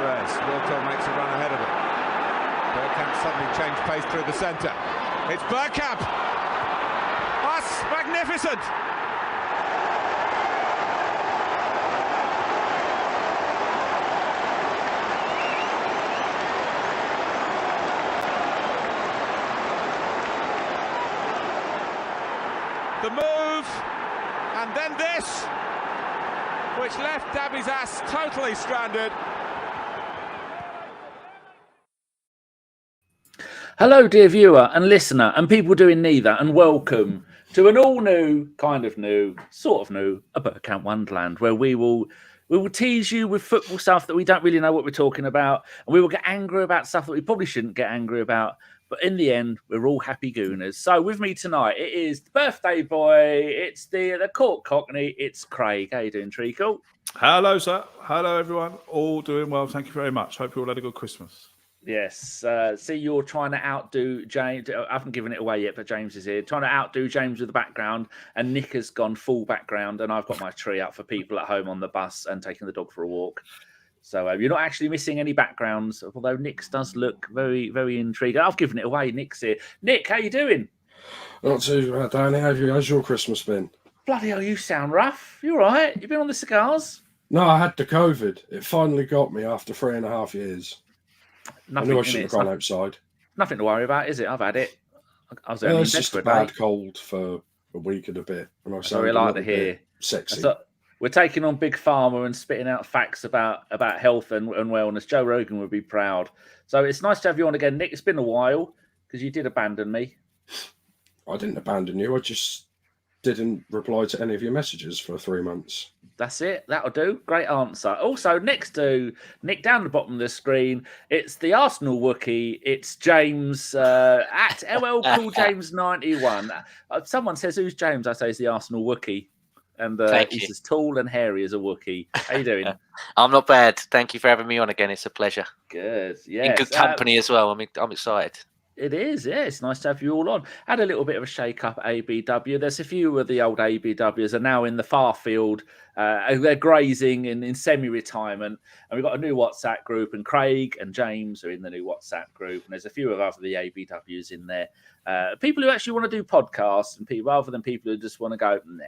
Reiss. Wiltor makes a run ahead of him. Bergkamp suddenly changed pace through the centre. It's Bergkamp! That's magnificent! The move, and then this, which left Dabby's ass totally stranded. Hello, dear viewer and listener, and people doing neither, and welcome to an all-new, kind of new, sort of new, a Bergkamp Wonderland, where we will tease you with football stuff that we don't really know what we're talking about, and we will get angry about stuff that we probably shouldn't get angry about. But in the end, we're all happy gooners. So with me tonight, it is the birthday boy, it's the court cockney, it's Craig. How you doing, Treacle? Hello, sir. Hello, everyone. All doing well. Thank you very much. Hope you all had a good Christmas. Yes. See, you're trying to outdo James. I haven't given it away yet, but James is here. Trying to outdo James with the background, and Nick has gone full background, and I've got my tree up for people at home on the bus and taking the dog for a walk. So you're not actually missing any backgrounds, although Nick's does look very, very intrigued. I've given it away. Nick's here. Nick, how you doing? Not too bad, Danny. How's your Christmas been? Bloody hell, you sound rough. You all right? You been on the cigars? No, I had the COVID. It finally got me after 3.5 years. Nothing I knew I shouldn't have gone outside. Nothing to worry about, is it? I've had it. I was It's just a bad cold for a week and a bit. And I sorry, I like to hear. Sexy. We're taking on Big Pharma and spitting out facts about health and wellness. Joe Rogan would be proud. So it's nice to have you on again, Nick. It's been a while because you did abandon me. I didn't abandon you. I just didn't reply to any of your messages for 3 months. That's it. That'll do. Great answer. Also, next to Nick, down the bottom of the screen, it's the Arsenal Wookie. It's James at LL Cool James 91. Someone says, "Who's James?" I say, "It's the Arsenal Wookie." And he's as tall and hairy as a Wookiee. How you doing? I'm not bad. Thank you for having me on again. It's a pleasure. Good. Yeah. In good company as well. I'm excited. It is. Yeah, it's nice to have you all on. Had a little bit of a shake-up at ABW. There's a few of the old ABWs are now in the far field. They're grazing in semi-retirement. And we've got a new WhatsApp group. And Craig and James are in the new WhatsApp group. And there's a few of other the ABWs in there. People who actually want to do podcasts, and people rather than people who just want to go, nah,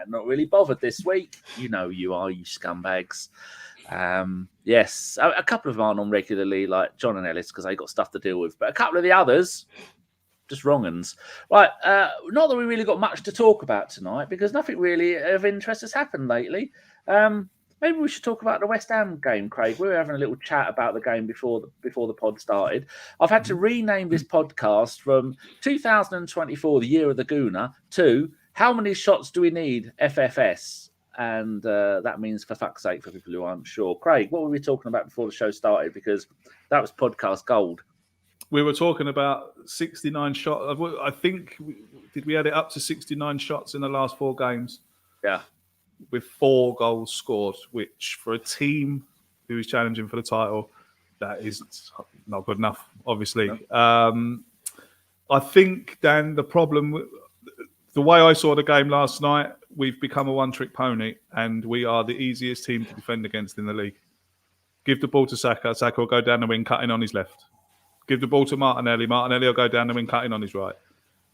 not really bothered this week. You know you are, you scumbags. Yes, a couple of them aren't on regularly, like John and Ellis, because they got stuff to deal with. But a couple of the others, just wrong-uns. Right, not that we really got much to talk about tonight, because nothing really of interest has happened lately. Maybe we should talk about the West Ham game, Craig. We were having a little chat about the game before the pod started. I've had to rename this podcast from 2024, the year of the Gooner, to how many shots do we need, FFS? And that means, for fuck's sake, for people who aren't sure. Craig, what were we talking about before the show started? Because that was podcast gold. We were talking about 69 shots. I think, did we add it up to 69 shots in the last 4 games? Yeah. With 4 goals scored, which for a team who is challenging for the title, that is not good enough, obviously. No. I think, Dan, the problem... The way I saw the game last night, we've become a one-trick pony, and we are the easiest team to defend against in the league. Give the ball to Saka. Saka will go down the wing, cutting on his left. Give the ball to Martinelli. Martinelli will go down the wing, cutting on his right.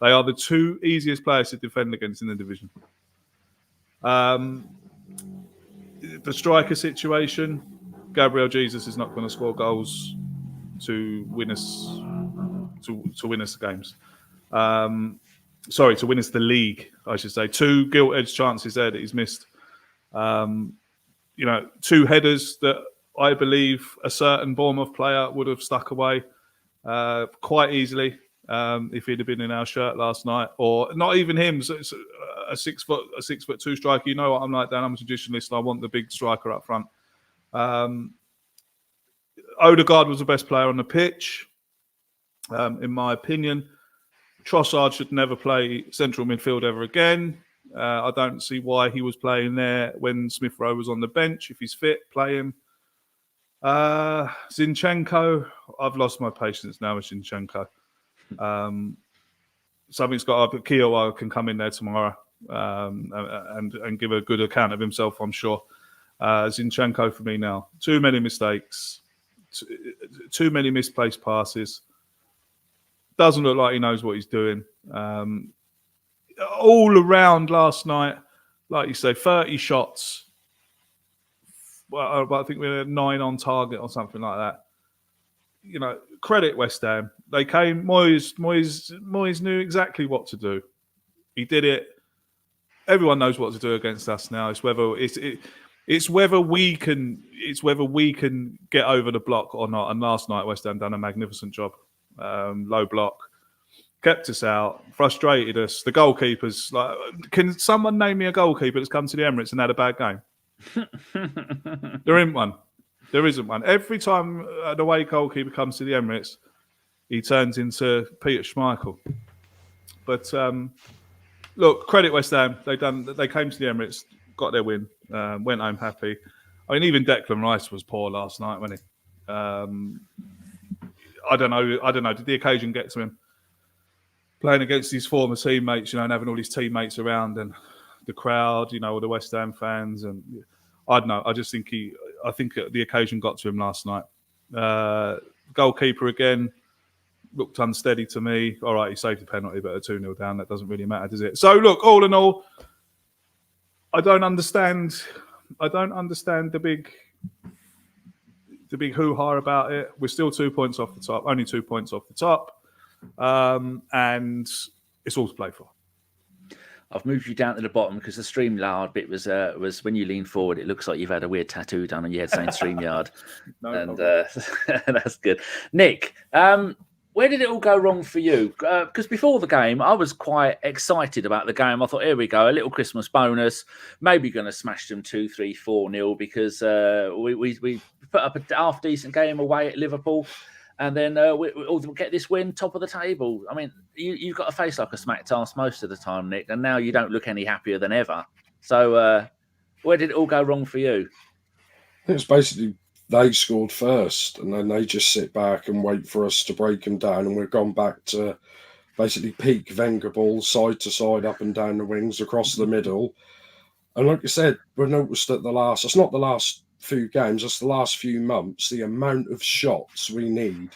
They are the 2 easiest players to defend against in the division. The striker situation, Gabriel Jesus is not going to score goals to win us games. To win us the league, I should say. 2 gilt-edged chances there that he's missed. 2 headers that I believe a certain Bournemouth player would have stuck away quite easily if he'd have been in our shirt last night, or not even him. So it's a 6'2" striker. You know what I'm like, Dan. I'm a traditionalist. I want the big striker up front. Odegaard was the best player on the pitch, in my opinion. Trossard should never play central midfield ever again. I don't see why he was playing there when Smith Rowe was on the bench. If he's fit, play him. Zinchenko, I've lost my patience now with Zinchenko. Something's got up. Kiwior can come in there tomorrow and give a good account of himself, I'm sure. Zinchenko for me now. Too many mistakes. Too many misplaced passes. Doesn't look like he knows what he's doing. All around last night, like you say, 30 shots. Well, I think we had 9 on target or something like that. You know, credit West Ham. They came. Moyes knew exactly what to do. He did it. Everyone knows what to do against us now. It's whether we can get over the block or not. And last night, West Ham done a magnificent job. Low block, kept us out, frustrated us. The goalkeepers, can someone name me a goalkeeper that's come to the Emirates and had a bad game? There isn't one. There isn't one. Every time an away goalkeeper comes to the Emirates, he turns into Peter Schmeichel. But look, credit West Ham. They came to the Emirates, got their win, went home happy. I mean, even Declan Reiss was poor last night, wasn't he? I don't know. Did the occasion get to him? Playing against his former teammates, and having all his teammates around and the crowd, all the West Ham fans, and I don't know. I just think I think the occasion got to him last night. Goalkeeper again looked unsteady to me. All right, he saved the penalty, but a 2-0 down, that doesn't really matter, does it? So look, all in all, I don't understand the big hoo-ha about it. We're still 2 points off the top, only 2 points off the top. And it's all to play for. I've moved you down to the bottom because the StreamYard bit was when you lean forward, it looks like you've had a weird tattoo done on your head saying StreamYard. That's good. Nick, where did it all go wrong for you? Because before the game, I was quite excited about the game. I thought, here we go, a little Christmas bonus. Maybe going to smash them 2-3, 4-0 because we put up a half-decent game away at Liverpool. And then we'll get this win, top of the table. I mean, you've got a face like a smacked ass most of the time, Nick, and now you don't look any happier than ever. So where did it all go wrong for you? I think it's basically they scored first, and then they just sit back and wait for us to break them down, and we've gone back to basically peak Wenger ball, side to side, up and down the wings, across the middle. And like I said, we noticed that it's not the last few games, that's the last few months, the amount of shots we need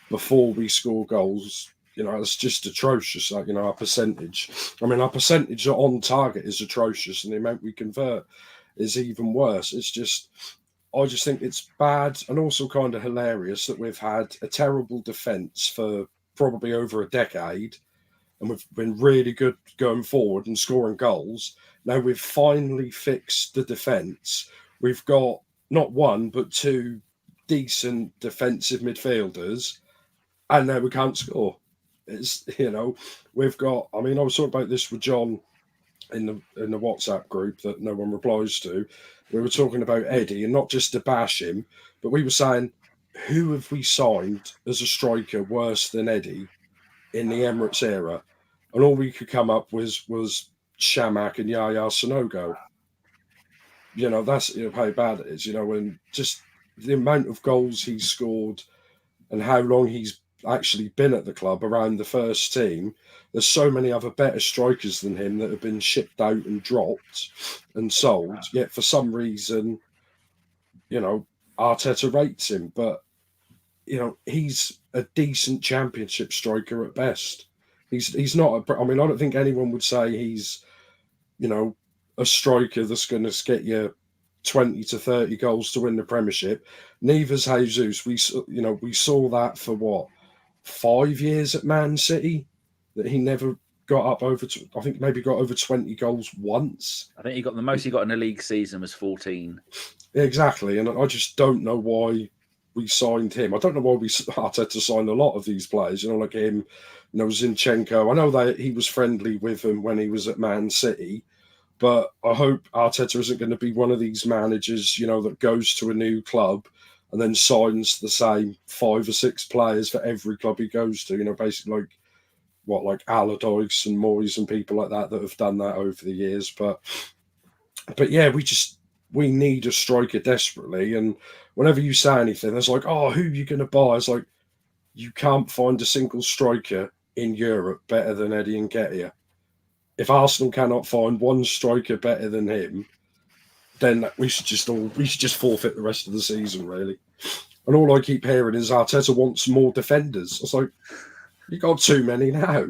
before we score goals, it's just atrocious. Our percentage. Our percentage on target is atrocious, and the amount we convert is even worse. I just think it's bad and also kind of hilarious that we've had a terrible defence for probably over a decade, and we've been really good going forward and scoring goals. Now we've finally fixed the defence. We've got not one, but 2 decent defensive midfielders, and now we can't score. It's, we've got, I was talking about this with John in the WhatsApp group that no one replies to. We were talking about Eddie, and not just to bash him, but we were saying, who have we signed as a striker worse than Eddie in the Emirates era? And all we could come up with was Shamak and Yaya Sanogo. That's how bad it is, and just the amount of goals he's scored and how long he's actually been at the club around the first team. There's so many other better strikers than him that have been shipped out and dropped and sold. Yet for some reason, Arteta rates him. But, he's a decent championship striker at best. He's not, I don't think anyone would say he's, a striker that's going to get you 20 to 30 goals to win the Premiership. Neither's Jesus. We saw that for 5 years at Man City, that he never got up over. I think maybe got over 20 goals once. I think he got the most he got in a league season was 14. Exactly, and I just don't know why we signed him. I don't know why we started to sign a lot of these players. Like him, Zinchenko. I know that he was friendly with him when he was at Man City. But I hope Arteta isn't going to be one of these managers, that goes to a new club and then signs the same 5 or 6 players for every club he goes to. Basically like Allardyce and Moyes and people like that have done that over the years. But yeah, we need a striker desperately. And whenever you say anything, it's like, oh, who are you going to buy? It's like, you can't find a single striker in Europe better than Eddie Nketiah. If Arsenal cannot find one striker better than him, then we should just forfeit the rest of the season, really. And all I keep hearing is Arteta wants more defenders. I was like, you got too many now.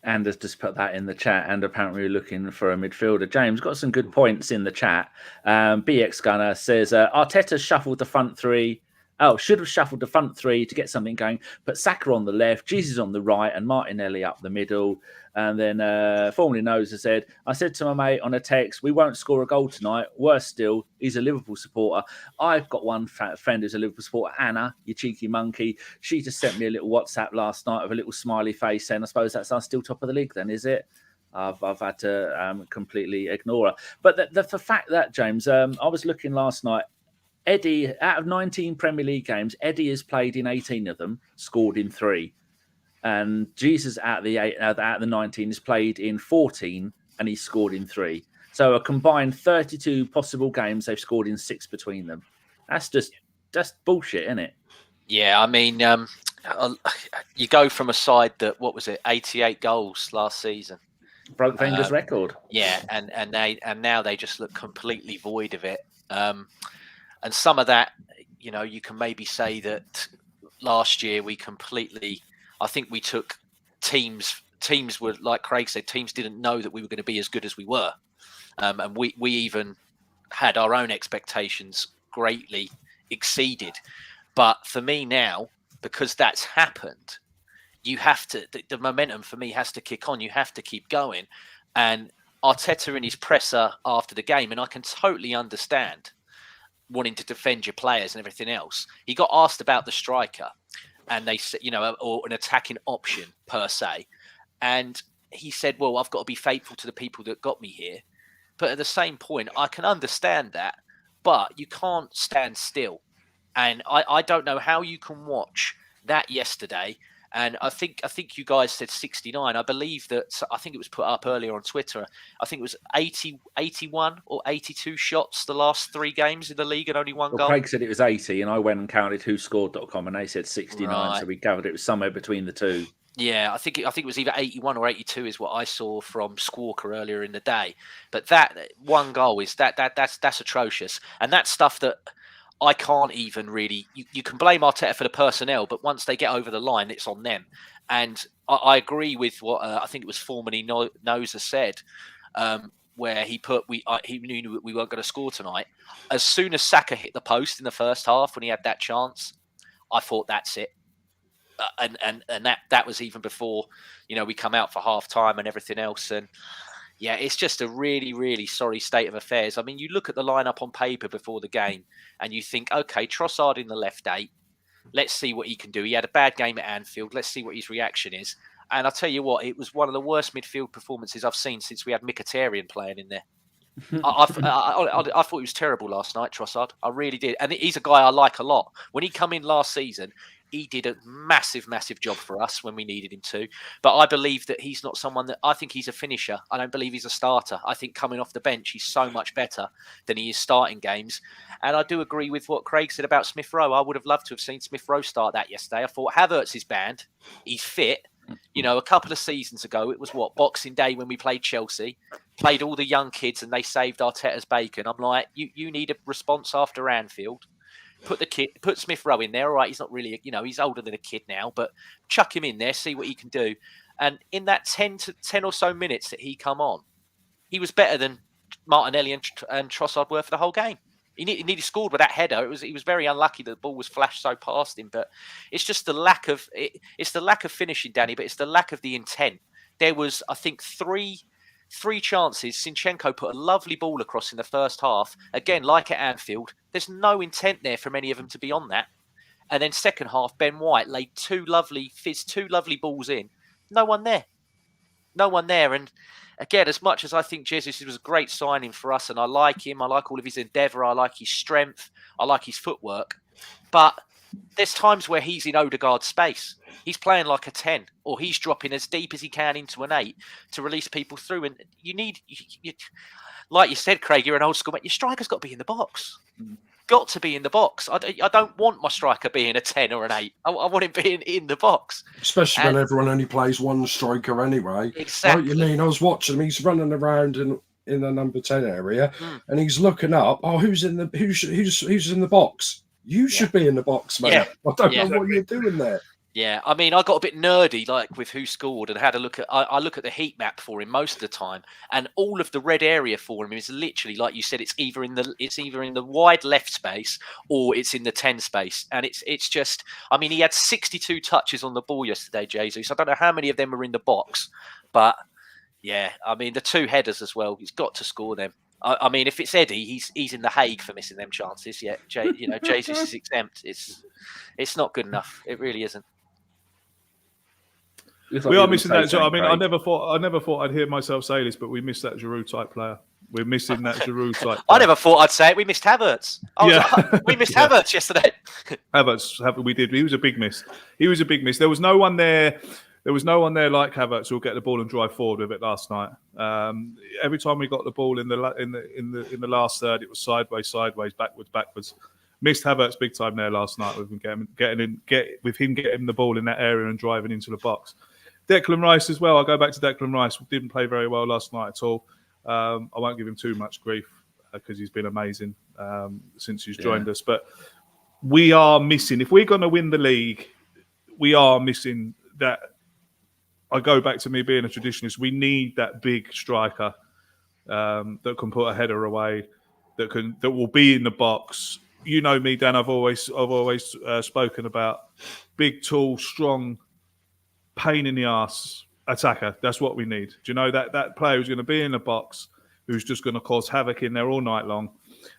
And has just put that in the chat, and apparently looking for a midfielder. James got some good points in the chat. BX Gunner says Arteta shuffled the front three. Oh, should have shuffled the front three to get something going. Put Saka on the left, Jesus on the right, and Martinelli up the middle. And then formerly knows has said, I said to my mate on a text, we won't score a goal tonight. Worse still, he's a Liverpool supporter. I've got one friend who's a Liverpool supporter, Anna, you cheeky monkey. She just sent me a little WhatsApp last night with a little smiley face saying, I suppose that's us still top of the league then, is it? I've had to completely ignore her. But the fact that, James, I was looking last night, Eddie, out of 19 Premier League games, Eddie has played in 18 of them, scored in 3. And Jesus out of the 19 has played in 14 and he's scored in 3. So a combined 32 possible games, they've scored in 6 between them. That's bullshit, isn't it? Yeah, I mean, you go from a side that, 88 goals last season. Broke Wenger's record. Yeah, and now they just look completely void of it. And some of that, you can maybe say that last year I think we took teams were, like Craig said, teams didn't know that we were going to be as good as we were. And we even had our own expectations greatly exceeded. But for me now, because that's happened, you have to, the momentum for me has to kick on. You have to keep going. And Arteta in his presser after the game, and I can totally understand wanting to defend your players and everything else. He got asked about the striker and they said, or an attacking option per se. And he said, well, I've got to be faithful to the people that got me here. But at the same point, I can understand that, but you can't stand still. And I don't know how you can watch that yesterday. And I think you guys said 69. I believe that, I think it was put up earlier on Twitter. I think it was 81 or 82 shots the last 3 games in the league and only one goal. Craig said it was 80 and I went and counted whoscored.com and they said 69. Right. So we gathered it was somewhere between the two. Yeah, I think it was either 81 or 82 is what I saw from Squawker earlier in the day. But that one goal is that's atrocious. And that's stuff that I can't even really... You can blame Arteta for the personnel, but once they get over the line, it's on them. And I agree with what I think it was formerly Noza said, where he knew we weren't going to score tonight. As soon as Saka hit the post in the first half, when he had that chance, I thought that's it. And that was even before, we come out for half time and everything else. And yeah, it's just a really, really sorry state of affairs. I mean, you look at the lineup on paper before the game and you think, okay, Trossard in the left 8. Let's see what he can do. He had a bad game at Anfield. Let's see what his reaction is. And I'll tell you what, it was one of the worst midfield performances I've seen since we had Nketiah playing in there. I thought he was terrible last night, Trossard. I really did. And he's a guy I like a lot. When he come in last season, he did a massive, massive job for us when we needed him to. But I believe that he's not someone that... I think he's a finisher. I don't believe he's a starter. I think coming off the bench, he's so much better than he is starting games. And I do agree with what Craig said about Smith Rowe. I would have loved to have seen Smith Rowe start that yesterday. I thought Havertz is banned. He's fit. A couple of seasons ago, it was Boxing Day when we played Chelsea, played all the young kids and they saved Arteta's bacon. I'm like, you need a response after Anfield. Put Smith Rowe in there. All right, he's not really, he's older than a kid now, but chuck him in there, see what he can do. And in that 10 or so minutes that he come on, he was better than Martinelli and Trossard were for the whole game. He nearly scored with that header. He was very unlucky that the ball was flashed so past him. But it's just the lack of finishing, Danny. But it's the lack of the intent. There was, I think, three chances. Zinchenko put a lovely ball across in the first half. Again, like at Anfield, there's no intent there from any of them to be on that. And then second half, Ben White laid two lovely balls in. No one there. And again, as much as I think Jesus was a great signing for us, and I like him, I like all of his endeavour, I like his strength, I like his footwork, but there's times where he's in Odegaard's space. He's playing like a 10, or he's dropping as deep as he can into an 8 to release people through. And you like you said, Craig, you're an old school mate. Your striker's got to be in the box. Got to be in the box. I don't want my striker being a 10 or an 8. I want him being in the box. Especially when everyone only plays one striker anyway. Exactly. Like you mean, I was watching him. He's running around in in the number 10 area, and he's looking up. Oh, who's in the box? You should be in the box, mate. Yeah. I don't know what you're doing there. Yeah, I mean, I got a bit nerdy, like with who scored, and had a look at. I look at the heat map for him most of the time, and all of the red area for him is literally, like you said, it's either in the wide left space or it's in the 10 space, and it's just. I mean, he had 62 touches on the ball yesterday, Jesus. I don't know how many of them are in the box, but yeah, I mean the 2 headers as well. He's got to score them. I mean, if it's Eddie, he's in the Hague for missing them chances. Yeah, Jesus is exempt. It's not good enough. It really isn't. We are missing that. I mean, I never thought I'd hear myself say this, but we missed that Giroud type player. We're missing that Giroud type player. I never thought I'd say it. We missed Havertz. We missed Havertz yesterday. Havertz, we did. He was a big miss. There was no one there. There was no one there like Havertz who'll get the ball and drive forward with it last night. Every time we got the ball in the last third, it was sideways, backwards. Missed Havertz big time there last night with him getting the ball in that area and driving into the box. Declan Reiss as well. I'll go back to Declan Reiss. Didn't play very well last night at all. I won't give him too much grief because he's been amazing since he's joined us. But we are missing. If we're going to win the league, we are missing that. I go back to me being a traditionalist. We need that big striker that can put a header away, that will be in the box. You know me, Dan. I've always spoken about big, tall, strong, pain in the arse attacker. That's what we need. Do you know that player who's going to be in the box, who's just going to cause havoc in there all night long,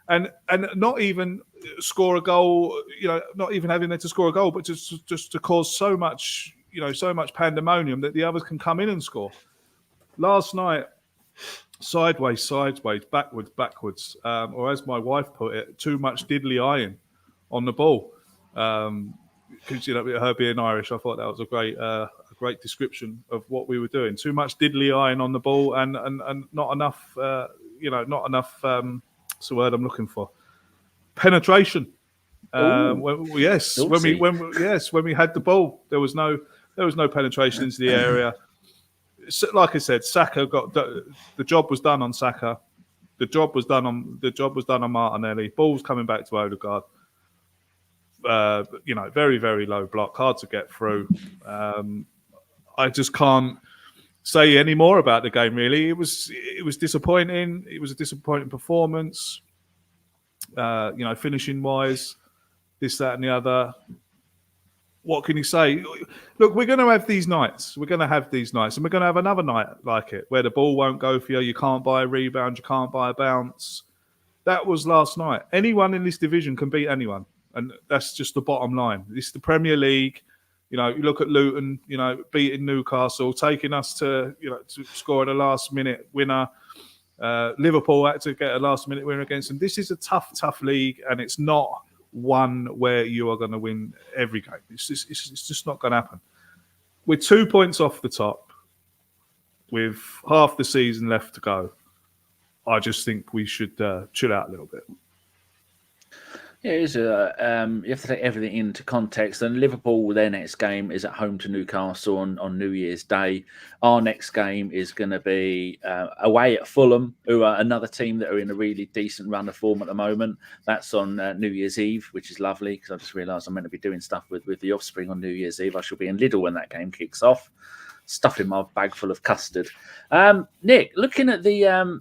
and not even score a goal. You know, not even having there to score a goal, but just to cause so much pandemonium that the others can come in and score. Last night, sideways, backwards, or as my wife put it, too much diddly eyeing on the ball. Because her being Irish, I thought that was a great description of what we were doing. Too much diddly eyeing on the ball, and not enough. Not enough. What's the word I'm looking for? Penetration. When we had the ball, there was no penetration into the area. So, like I said, Saka got the job was done on Saka. The job was done on Martinelli. Ball's coming back to Odegaard. Very, very low block, hard to get through. I just can't say any more about the game. Really, it was disappointing. It was a disappointing performance. Finishing wise, this, that, and the other. What can you say? Look, we're going to have these nights. And we're going to have another night like it, where the ball won't go for you. You can't buy a rebound. You can't buy a bounce. That was last night. Anyone in this division can beat anyone. And that's just the bottom line. This is the Premier League. You look at Luton, beating Newcastle, taking us to score a last-minute winner. Liverpool had to get a last-minute winner against them. This is a tough league, and it's not one where you are going to win every game. It's just not going to happen. We're 2 points off the top with half the season left to go. I just think we should chill out a little bit. Yeah, it is. You have to take everything into context. And Liverpool, their next game is at home to Newcastle on New Year's Day. Our next game is going to be away at Fulham, who are another team that are in a really decent run of form at the moment. That's on New Year's Eve, which is lovely because I just realised I'm meant to be doing stuff with the offspring on New Year's Eve. I shall be in Lidl when that game kicks off, stuffing my bag full of custard. Nick, looking at the...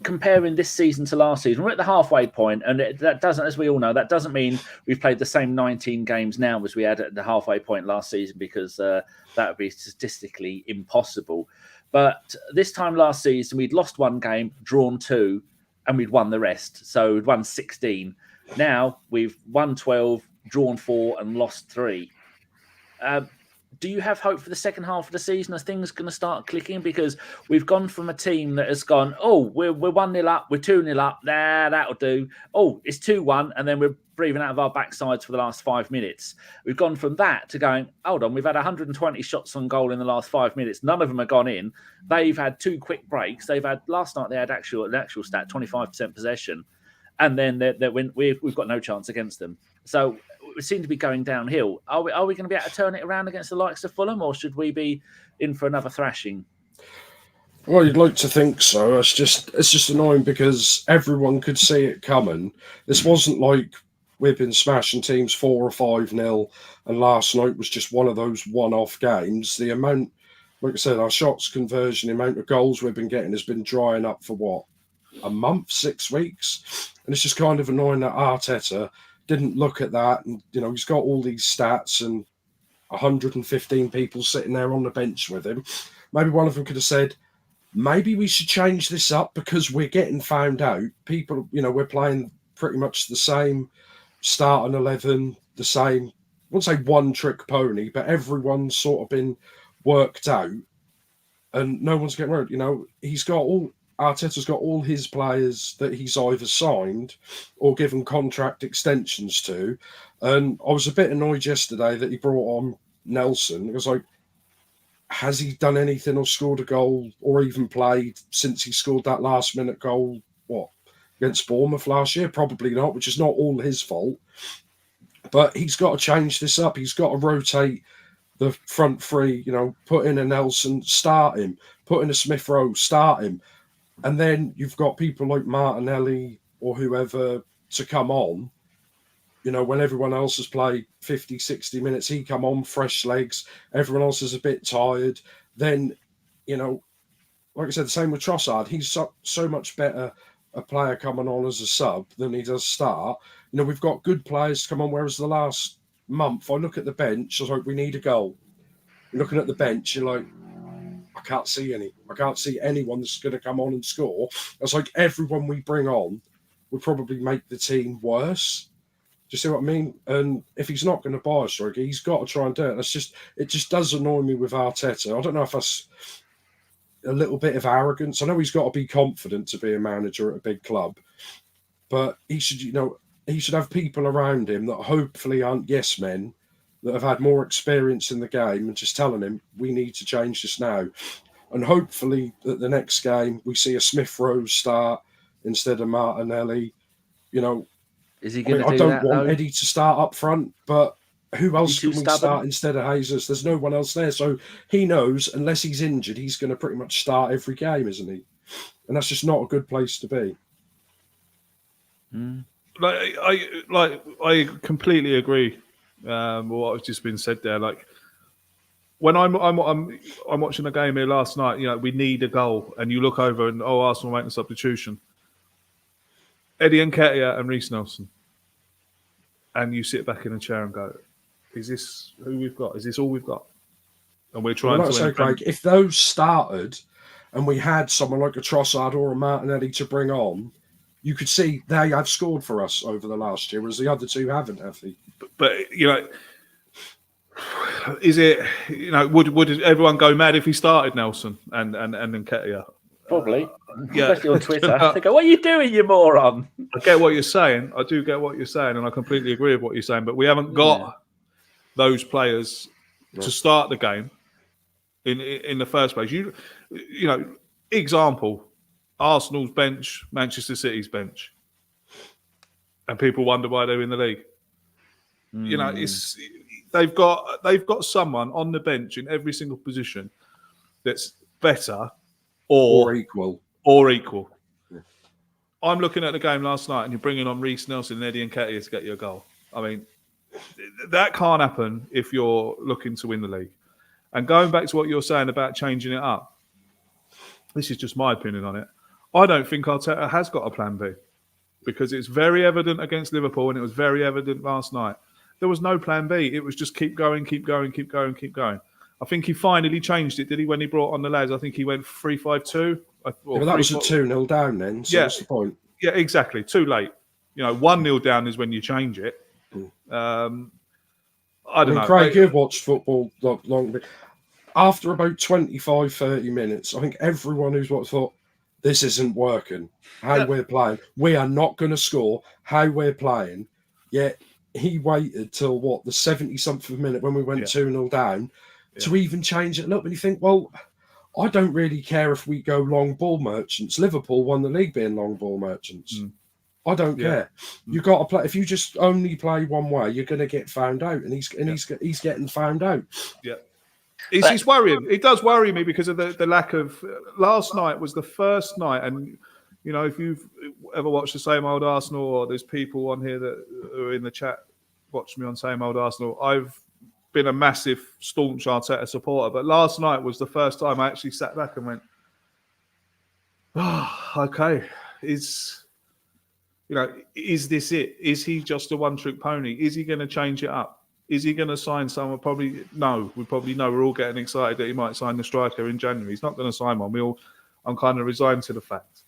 comparing this season to last season, we're at the halfway point, and that doesn't, as we all know, that doesn't mean we've played the same 19 games now as we had at the halfway point last season, because that would be statistically impossible. But this time last season, we'd lost one game, drawn 2, and we'd won the rest. So we'd won 16. Now we've won 12, drawn 4, and lost 3. Do you have hope for the second half of the season? Are things going to start clicking? Because we've gone from a team that has gone, we're 1-0 up, we're 2-0 up, that'll do. It's 2-1, and then we're breathing out of our backsides for the last 5 minutes. We've gone from that to going, hold on, we've had 120 shots on goal in the last 5 minutes. None of them have gone in. They've had 2 quick breaks. Last night they had actual stat, 25% possession. And then we've got no chance against them. So we seem to be going downhill. Are we going to be able to turn it around against the likes of Fulham, or should we be in for another thrashing? Well, you'd like to think so. It's just annoying because everyone could see it coming. This wasn't like we've been smashing teams 4 or 5-0, and last night was just one of those one-off games. The amount, like I said, our shots conversion, the amount of goals we've been getting has been drying up for what, a month, 6 weeks, and it's just kind of annoying that Arteta didn't look at that. And he's got all these stats and 115 people sitting there on the bench with him. Maybe one of them could have said, maybe we should change this up because we're getting found out. People, we're playing pretty much the same starting 11, the same, I wouldn't say one-trick pony, but everyone's sort of been worked out and no one's getting rid. Arteta's got all his players that he's either signed or given contract extensions to. And I was a bit annoyed yesterday that he brought on Nelson. It was like, has he done anything or scored a goal or even played since he scored that last-minute goal, against Bournemouth last year? Probably not, which is not all his fault. But he's got to change this up. He's got to rotate the front three, put in a Nelson, start him. Put in a Smith Rowe, start him. And then you've got people like Martinelli or whoever to come on. When everyone else has played 50, 60 minutes, he come on, fresh legs. Everyone else is a bit tired. Then, like I said, the same with Trossard. He's so much better a player coming on as a sub than he does start. We've got good players to come on, whereas the last month, I look at the bench, I was like, we need a goal. You're looking at the bench, you're like, I can't see any. I can't see anyone that's going to come on and score. It's like everyone we bring on would probably make the team worse. Do you see what I mean? And if he's not going to buy a striker, he's got to try and do it. It just does annoy me with Arteta. I don't know if that's a little bit of arrogance. I know he's got to be confident to be a manager at a big club, but he should have people around him that hopefully aren't yes men, that have had more experience in the game and just telling him, we need to change this now. And hopefully at the next game, we see a Smith Rowe start instead of Martinelli. Is he going to do I don't that, want though? Eddie to start up front, but who else can we stubborn? start instead of Jesus? There's no one else there. So he knows, unless he's injured, he's going to pretty much start every game, isn't he? And that's just not a good place to be. I completely agree with what has just been said there. Like when I'm watching a game here last night, we need a goal, and you look over and Arsenal making a substitution. Eddie Nketiah and Reiss Nelson, and you sit back in a chair and go, "Is this who we've got? Is this all we've got?" And we're trying to. Say, Craig, if those started, and we had someone like a Trossard or a Martinelli to bring on, you could see they have scored for us over the last year, whereas the other two haven't, have they? But is it? Would everyone go mad if he started Nelson and Nketiah? Probably. Yeah. Especially on Twitter. They go, what are you doing, you moron? I get what you're saying. I do get what you're saying, and I completely agree with what you're saying. But we haven't got those players to start the game in the first place. Example: Arsenal's bench, Manchester City's bench, and people wonder why they're in the league. It's they've got someone on the bench in every single position that's better or equal. Yeah. I'm looking at the game last night, and you're bringing on Reiss Nelson and Eddie Nketiah to get you a goal. I mean, that can't happen if you're looking to win the league. And going back to what you're saying about changing it up, this is just my opinion on it. I don't think Arteta has got a plan B, because it's very evident against Liverpool, and it was very evident last night. There was no plan B. It was just keep going. I think he finally changed it, did he, when he brought on the lads? I think he went 3-5-2. But that was a 2-0 down then, so what's the point? Yeah, exactly. Too late. 1-0 down is when you change it. I don't know. Craig, you've watched football long. After about 25, 30 minutes, I think everyone who's watched thought, this isn't working. How we're playing. We are not going to score. How we're playing. Yet he waited till, the 70-something minute when we went 2-0 down to even change it a little bit. You think, well, I don't really care if we go long ball merchants. Liverpool won the league being long ball merchants. I don't care. You've got to play. If you just only play one way, you're going to get found out, and he's getting found out. Yeah. It's worrying. It does worry me because of the lack of. Last night was the first night, and if you've ever watched the Same Old Arsenal, or there's people on here that are in the chat watch me on Same Old Arsenal, I've been a massive staunch Arteta supporter, but last night was the first time I actually sat back and went, "Oh, okay, is this it? Is he just a one-trick pony? Is he going to change it up? Is he going to sign someone? Probably no. We probably know. We're all getting excited that he might sign the striker in January. He's not going to sign one. I'm kind of resigned to the fact."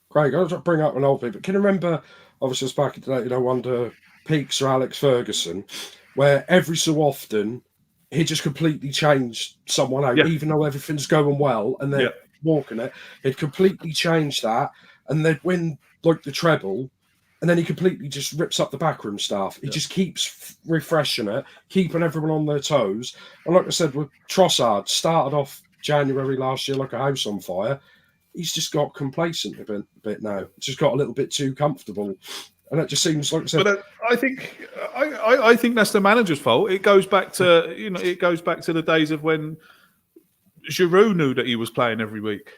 Craig, I'll just bring up an old bit, but can you remember, obviously, it's back in the day, under peak Sir Alex Ferguson, where every so often he just completely changed someone out, even though everything's going well and they're walking it. He'd completely change that, and they'd win like the treble. And then he completely just rips up the backroom staff. He just keeps refreshing it, keeping everyone on their toes. And like I said, with Trossard, started off January last year like a house on fire. He's just got complacent a bit now. Just got a little bit too comfortable. And it just seems like I said. But I think that's the manager's fault. It goes back to the days of when Giroud knew that he was playing every week.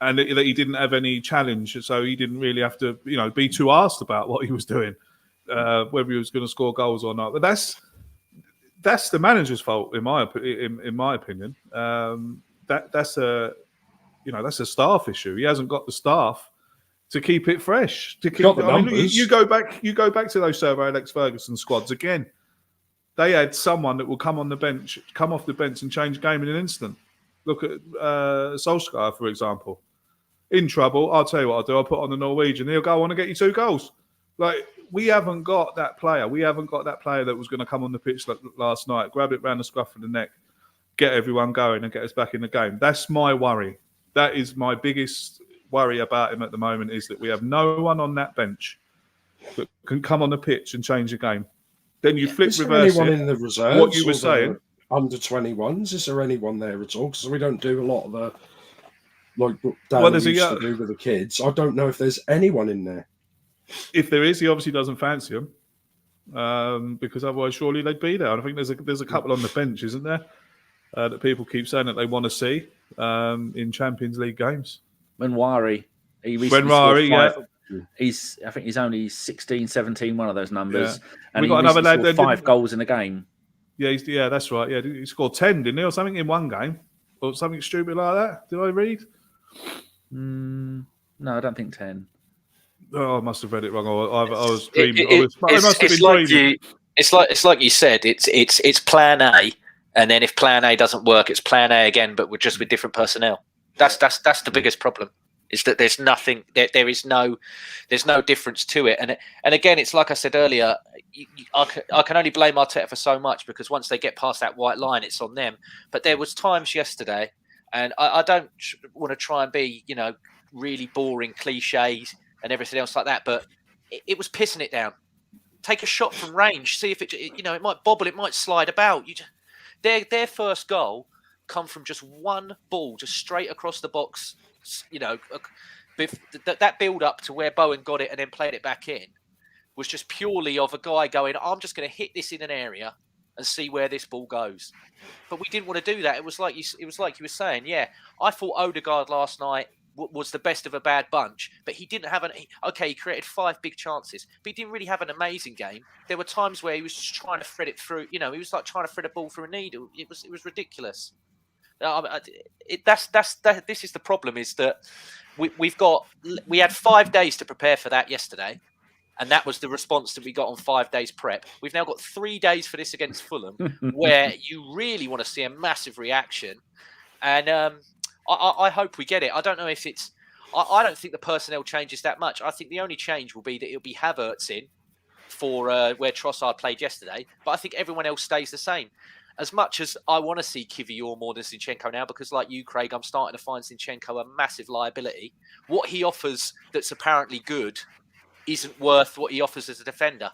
And that he didn't have any challenge, so he didn't really have to, be too asked about what he was doing, whether he was going to score goals or not. But that's the manager's fault, in my opinion. That's a staff issue. He hasn't got the staff to keep it fresh. You go back to those Sir Alex Ferguson squads again. They had someone that will come off the bench, and change the game in an instant. Look at Solskjaer, for example. In trouble, I'll tell you what I'll do. I'll put on the Norwegian. He'll go on and get you 2 goals. Like, we haven't got that player. We haven't got that player that was going to come on the pitch last night, grab it round the scruff of the neck, get everyone going and get us back in the game. That's my worry. That is my biggest worry about him at the moment, is that we have no one on that bench that can come on the pitch and change the game. Then you reverse anyone it. In the reserves, what you were saying. Under 21s, is there anyone there at all? Because we don't do a lot of the like used to do with the kids. I don't know if there's anyone in there. If there is, he obviously doesn't fancy him, because otherwise, surely they'd be there. And I think there's a couple on the bench, isn't there, that people keep saying that they want to see in Champions League games. Benwari, I think he's only 16, 17, one of those numbers, and he got another lad that 5 goals in a game. Yeah, that's right. Yeah, he scored 10, didn't he, or something in one game, or something stupid like that? Did I read? No, I don't think 10. Oh, I must have read it wrong. I was dreaming. It's like you said. It's Plan A, and then if Plan A doesn't work, it's Plan A again, but with different personnel. That's the biggest problem. Is that there's nothing. There's no difference to it, and again, it's like I said earlier. I can only blame Arteta for so much, because once they get past that white line, it's on them. But there was times yesterday, and I don't want to try and be really boring cliches and everything else like that, but it was pissing it down. Take a shot from range, see if it might bobble, it might slide about. Their first goal come from just one ball, just straight across the box. That build up to where Bowen got it and then played it back in was just purely of a guy going, I'm just going to hit this in an area and see where this ball goes. But we didn't want to do that. It was like you were saying. Yeah, I thought Odegaard last night was the best of a bad bunch, but he didn't have he created 5 big chances, but he didn't really have an amazing game. There were times where he was just trying to thread it through. He was like trying to thread a ball through a needle. It was ridiculous. This is the problem, is that we had 5 days to prepare for that yesterday, and that was the response that we got on 5 days prep. We've now got 3 days for this against Fulham, where you really want to see a massive reaction, and I hope we get it. I don't know if it's. I don't think the personnel changes that much. I think the only change will be that it'll be Havertz in for where Trossard played yesterday, but I think everyone else stays the same. As much as I want to see Kiwior more than Zinchenko now, because like you, Craig, I'm starting to find Zinchenko a massive liability. What he offers that's apparently good isn't worth what he offers as a defender.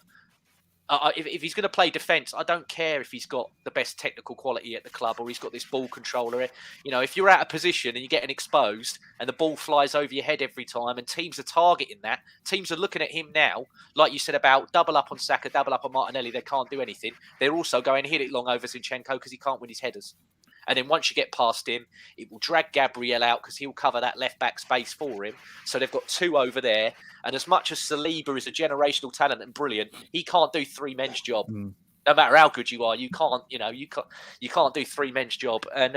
If he's going to play defence, I don't care if he's got the best technical quality at the club or he's got this ball controller. If you're out of position and you're getting exposed and the ball flies over your head every time and teams are targeting that, teams are looking at him now, like you said about double up on Saka, double up on Martinelli, they can't do anything. They're also going hit it long over Zinchenko because he can't win his headers. And then once you get past him, it will drag Gabriel out because he'll cover that left-back space for him. So they've got 2 over there. And as much as Saliba is a generational talent and brilliant, he can't do 3 men's job. No matter how good you are, you can't do 3 men's job. And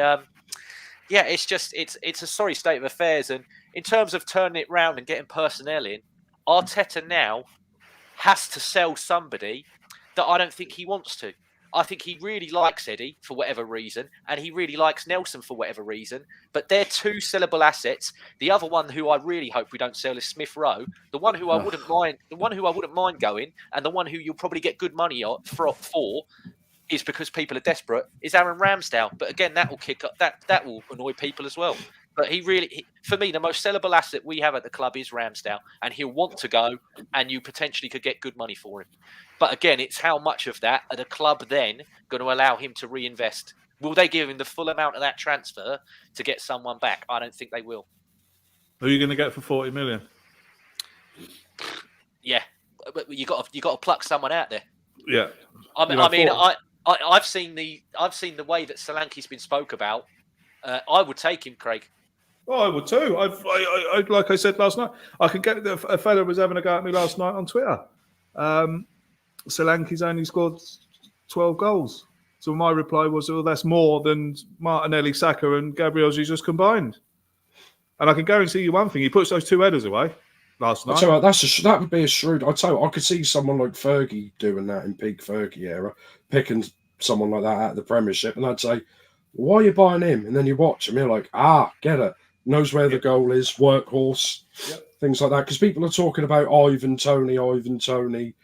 it's a sorry state of affairs. And in terms of turning it round and getting personnel in, Arteta now has to sell somebody that I don't think he wants to. I think he really likes Eddie for whatever reason, and he really likes Nelson for whatever reason. But they're 2 sellable assets. The other one who I really hope we don't sell is Smith Rowe. The one who I wouldn't mind going, and the one who you'll probably get good money for is because people are desperate, is Aaron Ramsdale. But again, that will kick up that will annoy people as well. But for me, the most sellable asset we have at the club is Ramsdale, and he'll want to go, and you potentially could get good money for him. But again, it's how much of that are the club then going to allow him to reinvest? Will they give him the full amount of that transfer to get someone back? I don't think they will. Who are you going to get for 40 million? Yeah, but you got to pluck someone out there. Yeah, I've seen the way that Solanke's been spoke about. I would take him, Craig. Oh, I would too. I like I said last night, I could get a fella was having a go at me last night on Twitter. Solanke's only scored 12 goals. So my reply was, "Oh, that's more than Martinelli, Saka, and Gabriel Jesus combined." And I can guarantee you one thing: he puts those 2 headers away last night. So that would be a shrewd. I'd tell you, I could see someone like Fergie doing that in peak Fergie era, picking someone like that out of the Premiership, and I'd say, "Why are you buying him?" And then you watch him, you're like, get it. Knows where the goal is, workhorse, things like that. Because people are talking about Ivan Toney.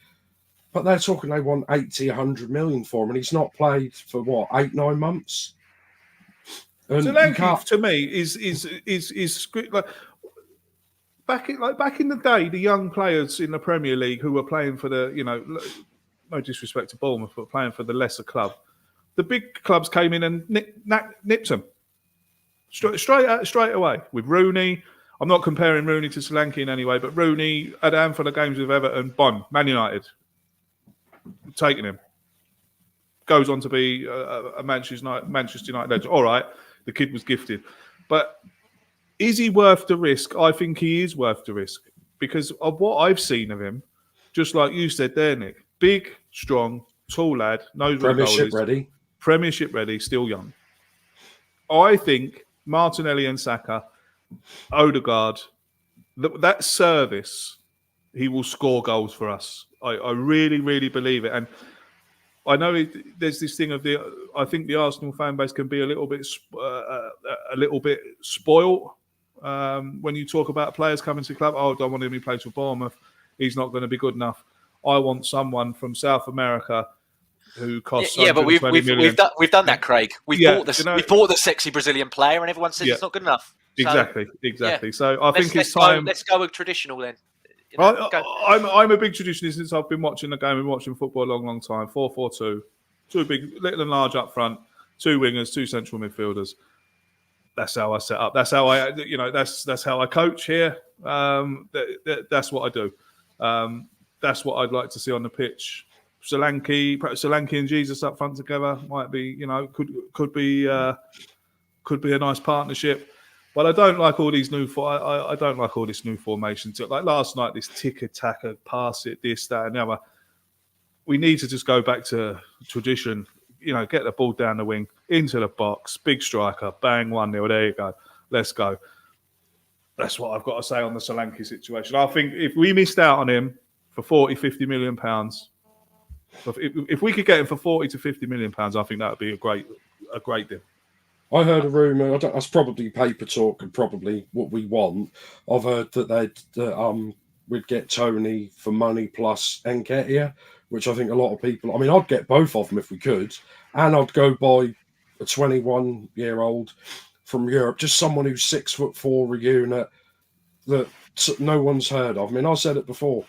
But they're talking they want 80, 100 million for him, and he's not played for, 8, 9 months? And Solanke, to me, is like back in the day, the young players in the Premier League who were playing for the, no disrespect to Bournemouth, but playing for the lesser club, the big clubs came in and nipped them. Straight away with Rooney. I'm not comparing Rooney to Solanke in any way, but Rooney had a handful of games with Everton, Man United, taking him. Goes on to be a Manchester United legend. All right, the kid was gifted. But is he worth the risk? I think he is worth the risk because of what I've seen of him, just like you said there, Nick. Big, strong, tall lad, knows where the goal is. Premiership ready, still young. I think Martinelli and Saka, Odegaard, that service, he will score goals for us. I really, really believe it. And I know there's this thing of I think the Arsenal fan base can be a little bit spoiled when you talk about players coming to the club. Oh, I don't want him to play for Bournemouth. He's not going to be good enough. I want someone from South America who costs but we've done that, Craig. We bought the sexy Brazilian player, and everyone says it's not good enough. Exactly. So I think it's time. Let's go with traditional then. I'm a big traditionalist since I've been watching the game and watching football a long, long time. 4-4-2, 2 big, little and large up front, 2 wingers, 2 central midfielders. That's how I set up. That's how that's how I coach here. That's what I do. That's what I'd like to see on the pitch. Solanke and Jesus up front together might be, could be a nice partnership. But I don't like all these new. I don't like all this new formations. Like last night, this tick-tacker, pass it, this, that, and the other. We need to just go back to tradition. Get the ball down the wing, into the box, big striker, bang, 1-0. There you go. Let's go. That's what I've got to say on the Solanke situation. I think if we missed out on him for 40, 50 million pounds, if we could get him for 40 to 50 million pounds, I think that would be a great deal. I heard a rumour. That's probably paper talk and probably what we want. I've heard that we'd get Toney for money plus Nketiah, which I think a lot of people. I mean, I'd get both of them if we could, and I'd go buy a 21-year-old from Europe, just someone who's 6'4" a unit that no one's heard of. I mean, I said it before.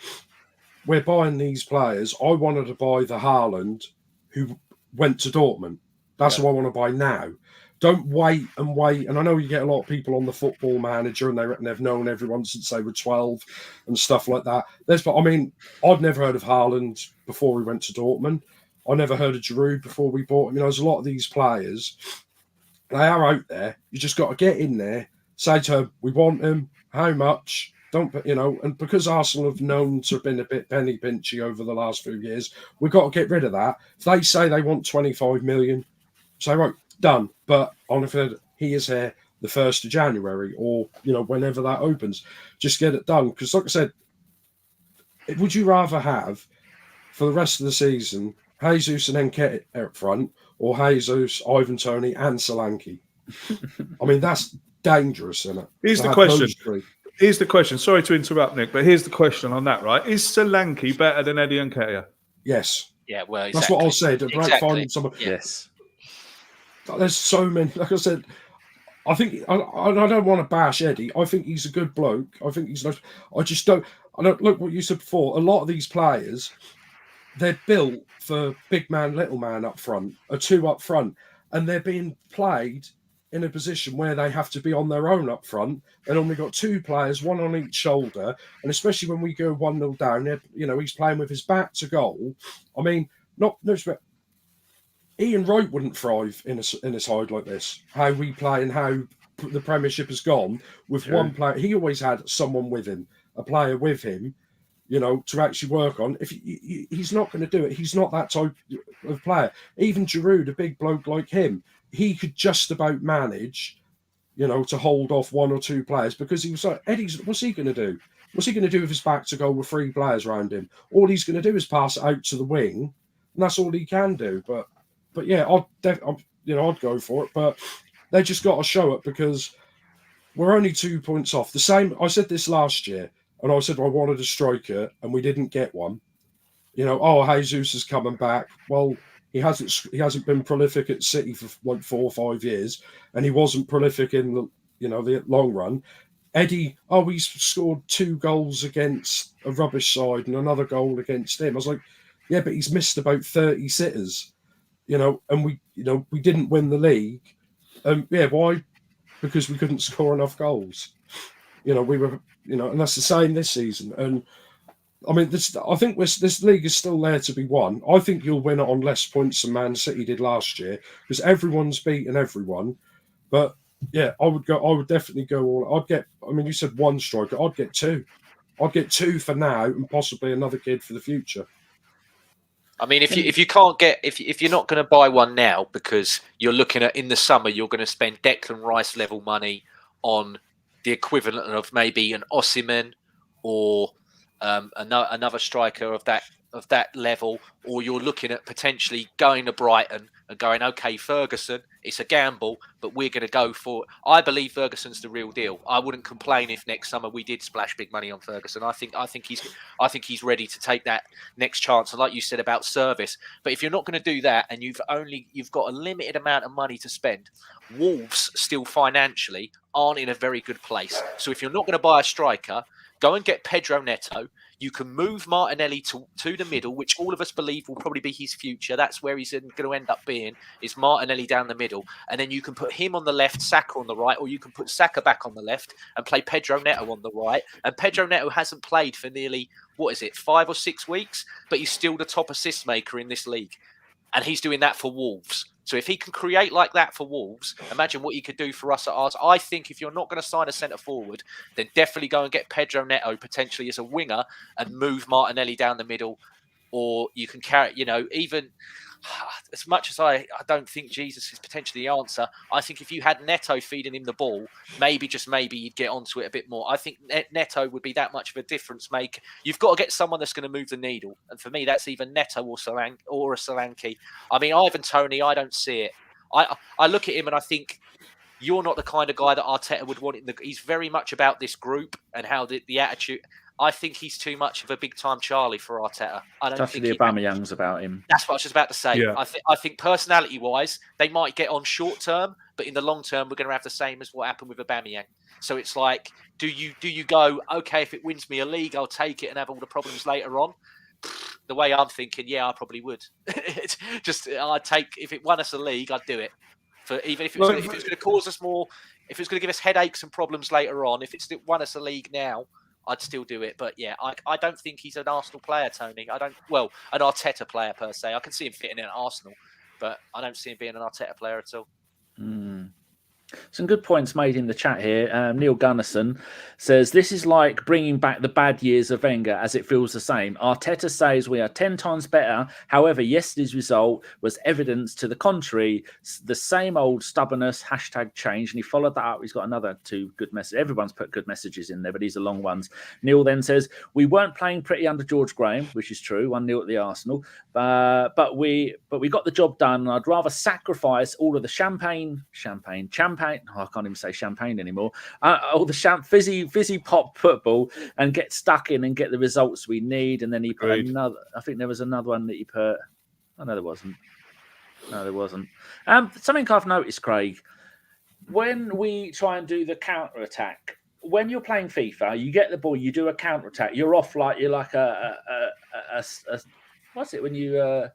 We're buying these players. I wanted to buy the Haaland who went to Dortmund. That's who I want to buy now. Don't wait. And I know you get a lot of people on the Football Manager and they reckon they've known everyone since they were 12 and stuff like that. I'd never heard of Haaland before we went to Dortmund. I never heard of Giroud before we bought him. There's a lot of these players They are out there. You just got to get in there, say to them, we want them, how much? Don't, and because Arsenal have known to have been a bit penny pinchy over the last few years, we've got to get rid of that. If they say they want 25 million, say, right, done. But honestly, he is here the 1st of January or, whenever that opens. Just get it done. Because like I said, would you rather have, for the rest of the season, Jesus and Nketiah up front, or Jesus, Ivan Toney, and Solanke? I mean, that's dangerous, isn't it? Here's the question. Sorry to interrupt, Nick, but here's the question on that, right? Is Solanke better than Eddie Nketiah? Yes. Yeah, well, exactly. That's what I said. Exactly. Yes. There's so many. Like I said, I think I don't want to bash Eddie. I think he's a good bloke. I think he's nice. I just don't. I don't look what you said before. A lot of these players, they're built for big man, little man up front, or two up front, and they're being played in a position where they have to be on their own up front. And only got two players, one on each shoulder, and especially when we go 1-0 down, he's playing with his back to goal. I mean, no respect. Ian Wright wouldn't thrive in a side like this. How we play and how the Premiership has gone with one player. He always had someone with him, a player with him, to actually work on. If he's not going to do it, he's not that type of player. Even Giroud, a big bloke like him, he could just about manage, to hold off one or two players because he was like, Eddie's, what's he going to do? What's he going to do with his back to goal with three players around him? All he's going to do is pass it out to the wing, and that's all he can do. But yeah, I'd go for it. But they just got to show it because we're only 2 points off. The same, I said this last year, and I said I wanted a striker, and we didn't get one. Jesus is coming back. Well, he hasn't been prolific at City for like 4 or 5 years, and he wasn't prolific in the long run. Eddie, he's scored 2 goals against a rubbish side and another goal against him. I was like, yeah, but he's missed about 30 sitters, and we didn't win the league. Why? Because we couldn't score enough goals. We were, and that's the same this season. And I mean, I think this league is still there to be won. I think you'll win it on less points than Man City did last year because everyone's beaten everyone. But yeah, I would definitely go all. You said one striker. I'd get 2. I'd get 2 for now and possibly another kid for the future. I mean, if you can't get if you're not going to buy one now because you're looking at in the summer you're going to spend Declan Rice level money on the equivalent of maybe an Osimhen or another striker of that level, or you're looking at potentially going to Brighton and going, okay, Ferguson, it's a gamble, but we're going to go for. I believe Ferguson's the real deal. I wouldn't complain if next summer we did splash big money on Ferguson. I think he's ready to take that next chance. And like you said about service, but if you're not going to do that and you've got a limited amount of money to spend, Wolves still financially aren't in a very good place. So if you're not going to buy a striker, go and get Pedro Neto. You can move Martinelli to the middle, which all of us believe will probably be his future. That's where he's going to end up being, is Martinelli down the middle. And then you can put him on the left, Saka on the right, or you can put Saka back on the left and play Pedro Neto on the right. And Pedro Neto hasn't played for nearly, 5 or 6 weeks, but he's still the top assist maker in this league. And he's doing that for Wolves. So if he can create like that for Wolves, imagine what he could do for us at ours. I think if you're not going to sign a centre forward, then definitely go and get Pedro Neto potentially as a winger and move Martinelli down the middle. Or you can carry, even as much as I don't think Jesus is potentially the answer, I think if you had Neto feeding him the ball, maybe you'd get onto it a bit more. I think Neto would be that much of a difference maker. You've got to get someone that's going to move the needle. And for me, that's either Neto or a Solanke. I mean, Ivan Toney, I don't see it. I look at him and I think you're not the kind of guy that Arteta would want. He's very much about this group and how the attitude. I think he's too much of a big-time Charlie for Arteta. I don't think the Aubameyangs about him. That's what I was just about to say. Yeah. I think personality-wise, they might get on short-term, but in the long term, we're going to have the same as what happened with Aubameyang. So it's like, do you go, okay, if it wins me a league, I'll take it and have all the problems later on? The way I'm thinking, yeah, I probably would. I'd take, if it won us a league, I'd do it. Even if it's going to cause us more, if it's going to give us headaches and problems later on, if it's won us a league now, I'd still do it. But yeah, I don't think he's an Arsenal player, Tony. An Arteta player per se. I can see him fitting in at Arsenal, but I don't see him being an Arteta player at all. Some good points made in the chat here. Neil Gunnison says, this is like bringing back the bad years of Wenger as it feels the same. Arteta says we are 10 times better. However, yesterday's result was evidence to the contrary. The same old stubbornness, #change. And he followed that up. He's got another 2 good messages. Everyone's put good messages in there, but these are long ones. Neil then says, we weren't playing pretty under George Graham, which is true, 1-0 at the Arsenal. But we got the job done. And I'd rather sacrifice all of the champagne. Oh, I can't even say champagne anymore. All the fizzy pop football and get stuck in and get the results we need. And then he put another. I think there was another one that he put. Oh no, there wasn't. Something I've noticed, Craig, when we try and do the counter attack, when you're playing FIFA, you get the ball, you do a counter attack. You're off like you're like a what's it when you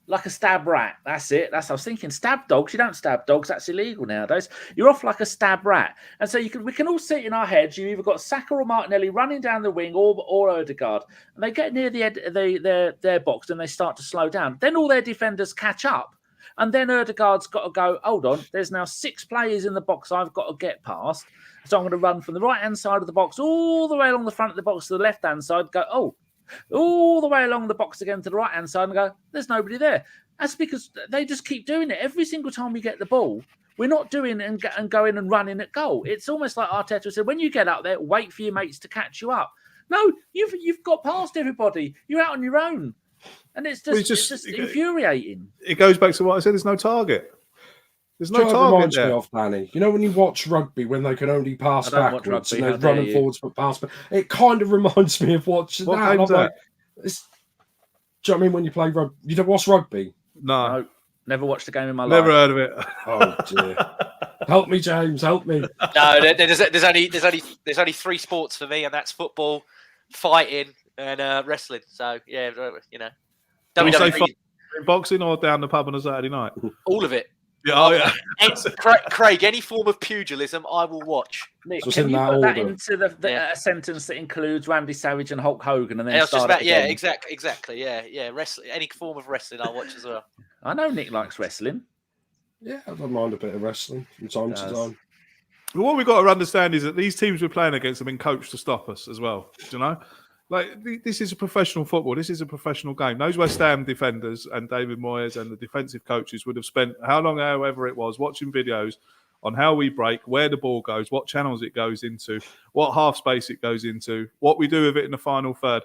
like a stab rat. That's it. That's what I was thinking. Stab dogs. You don't stab dogs. That's illegal nowadays. You're off like a stab rat. And so we can all see in our heads. You either got Saka or Martinelli running down the wing, or Odegaard, and they get near their box and they start to slow down. Then all their defenders catch up, and then Odegaard's got to go. Hold on. There's now 6 players in the box I've got to get past. So I'm going to run from the right hand side of the box all the way along the front of the box to the left hand side. Go all the way along the box again to the right-hand side and go, there's nobody there. That's because they just keep doing it. Every single time we get the ball, we're not doing it and going and running at goal. It's almost like Arteta said, when you get up there, wait for your mates to catch you up. No, you've got past everybody. You're out on your own. And it's just infuriating. It goes back to what I said, there's no target. There's no target reminds there. me of, Danny. You know when you watch rugby when they can only pass backwards and they're running forwards but pass back? It kind of reminds me of watching that. Game's that? Do you know what I mean when you play rugby? You don't watch rugby? No. Never watched a game in my life. Never heard of it. Oh dear. Help me, James. Help me. No, there's only 3 sports for me, and that's football, fighting, and wrestling. So yeah, you know. WWE. Boxing or down the pub on a Saturday night? All of it. Yeah, oh yeah. Craig, any form of pugilism, I will watch. Nick, can you put that into the sentence that includes Randy Savage and Hulk Hogan, and then exactly. Yeah. Wrestling, any form of wrestling, I'll watch as well. I know Nick likes wrestling. Yeah, I don't mind a bit of wrestling from time to time. But what we've got to understand is that these teams we're playing against have been coached to stop us as well. Do you know? Like, this is a professional football. This is a professional game. Those West Ham defenders and David Moyes and the defensive coaches would have spent however it was, watching videos on how we break, where the ball goes, what channels it goes into, what half space it goes into, what we do with it in the final third.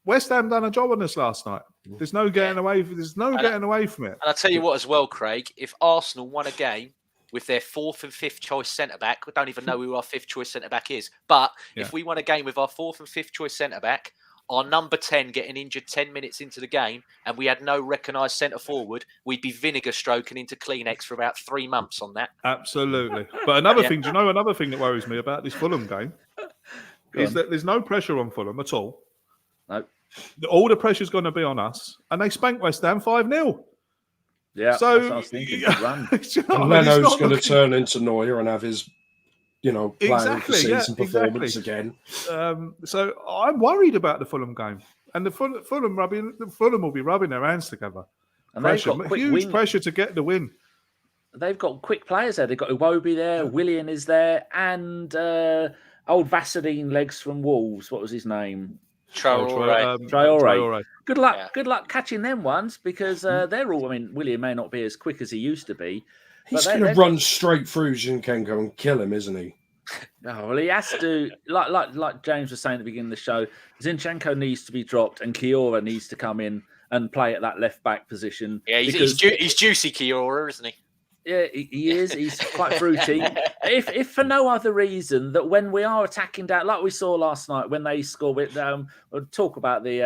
West Ham done a job on us last night. There's no getting away. There's no getting away from it. And I'll tell you what as well, Craig, if Arsenal won a game with their 4th and 5th choice centre-back. We don't even know who our 5th choice centre-back is. But if we won a game with our 4th and 5th choice centre-back, our number 10 getting injured 10 minutes into the game, and we had no recognised centre-forward, we'd be vinegar stroking into Kleenex for about 3 months on that. Absolutely. But another thing, do you know another thing that worries me about this Fulham game? Is that there's no pressure on Fulham at all. No. All the pressure's going to be on us, and they spanked West Ham 5-0. Yeah, so that's what I was thinking. Leno's going to turn into Neuer and have his, player of the season performance again. So I'm worried about the Fulham game, and the Fulham will be rubbing their hands together. And huge pressure to get the win. They've got quick players there. They've got Iwobi there, Willian is there, and old Vaseline legs from Wolves. What was his name? Traore. Good luck catching them ones, because they're all. I mean, William may not be as quick as he used to be. He's going to run straight through Zinchenko and kill him, isn't he? Oh, well, he has to. Like James was saying at the beginning of the show, Zinchenko needs to be dropped, and Kiwior needs to come in and play at that left back position. Yeah, he's juicy, Kiwior, isn't he? Yeah, he is. He's quite fruity. If for no other reason that when we are attacking down, like we saw last night when they score, we'll talk about the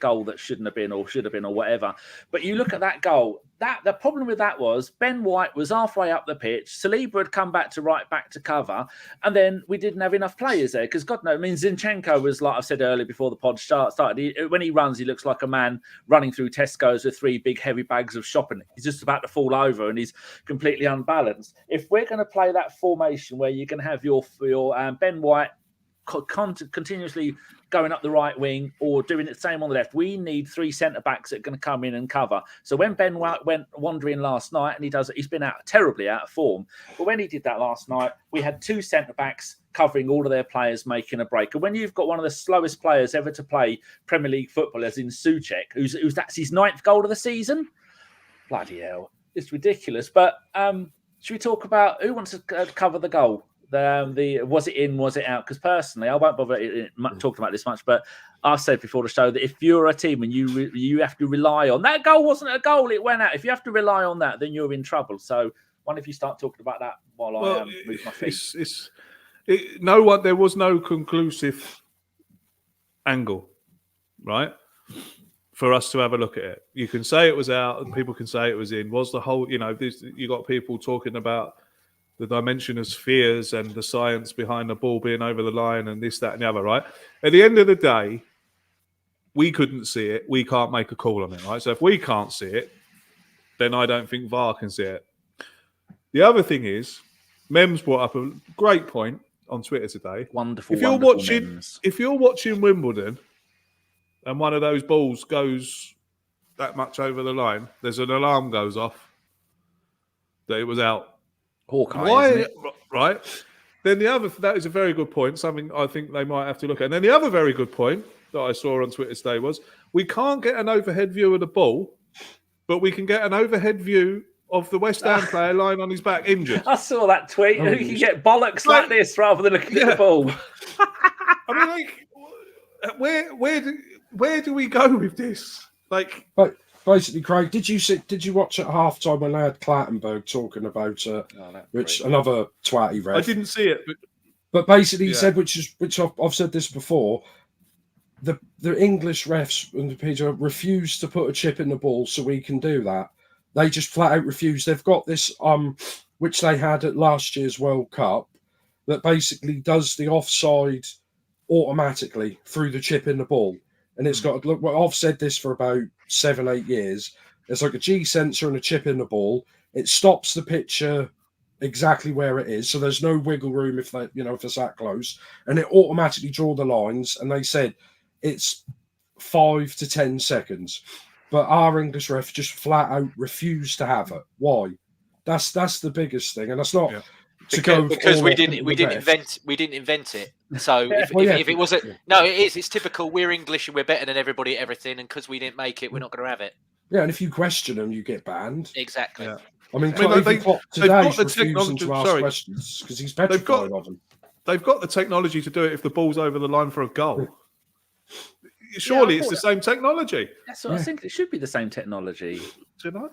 goal that shouldn't have been or should have been or whatever. But you look at that goal. The problem with that was Ben White was halfway up the pitch. Saliba had come back to cover, and then we didn't have enough players there because God knows. I mean, Zinchenko was, like I said earlier before the pod started. When he runs, he looks like a man running through Tesco's with 3 big heavy bags of shopping. He's just about to fall over, and he's completely unbalanced. If we're going to play that formation where you can have your Ben White, continuously going up the right wing or doing the same on the left. We need 3 centre-backs that are going to come in and cover. So when Ben went wandering last night, and he's been terribly out of form, but when he did that last night, we had 2 centre-backs covering all of their players making a break. And when you've got one of the slowest players ever to play Premier League football, as in Souček, who's that's his 9th goal of the season, bloody hell, it's ridiculous. But should we talk about who wants to cover the goal? The was it in, was it out? Because personally, I won't bother talking about this much, but I've said before the show that if you're a team and you have to rely on that goal, wasn't a goal, it went out. If you have to rely on that, then you're in trouble. So why don't you start talking about that while I move my feet? There was no conclusive angle, right, for us to have a look at it. You can say it was out, and people can say it was in. Was the whole, you got people talking about the dimension of spheres and the science behind the ball being over the line and this, that, and the other, right? At the end of the day, we couldn't see it. We can't make a call on it, right? So if we can't see it, then I don't think VAR can see it. The other thing is, Mem's brought up a great point on Twitter today. Wonderful. If you're watching Wimbledon and one of those balls goes that much over the line, there's an alarm goes off that it was out. Hawkeye, why, isn't it? Right? Then that is a very good point, something I think they might have to look at. And then the other very good point that I saw on Twitter today was we can't get an overhead view of the ball, but we can get an overhead view of the West Ham player lying on his back injured. I saw that tweet. You can get bollocks like this rather than looking at the ball. I mean, where do we go with this? But basically, Craig, did you watch at halftime when they had Clattenburg talking about which another twatty ref? I didn't see it, but basically he said, which I've said this before, the English refs and the PJ refuse to put a chip in the ball so we can do that. They just flat out refuse. They've got this which they had at last year's World Cup that basically does the offside automatically through the chip in the ball. And it's got, look, well, I've said this for about 7-8 years. It's like a G sensor and a chip in the ball. It stops the picture exactly where it is. So there's no wiggle room if it's that close. And it automatically draw the lines. And they said it's 5 to 10 seconds. But our English ref just flat out refused to have it. Why? That's the biggest thing. And that's not because we didn't invent it. So if it wasn't, no, it is. It's typical. We're English and we're better than everybody at everything. And because we didn't make it, we're not going to have it. Yeah, and if you question them, you get banned. Exactly. Yeah. I mean, Klopp today's refusing to ask questions because he's petrified of them. They've got the technology to do it if the ball's over the line for a goal. Surely it's the same technology. That's what I think. It should be the same technology. Do you know?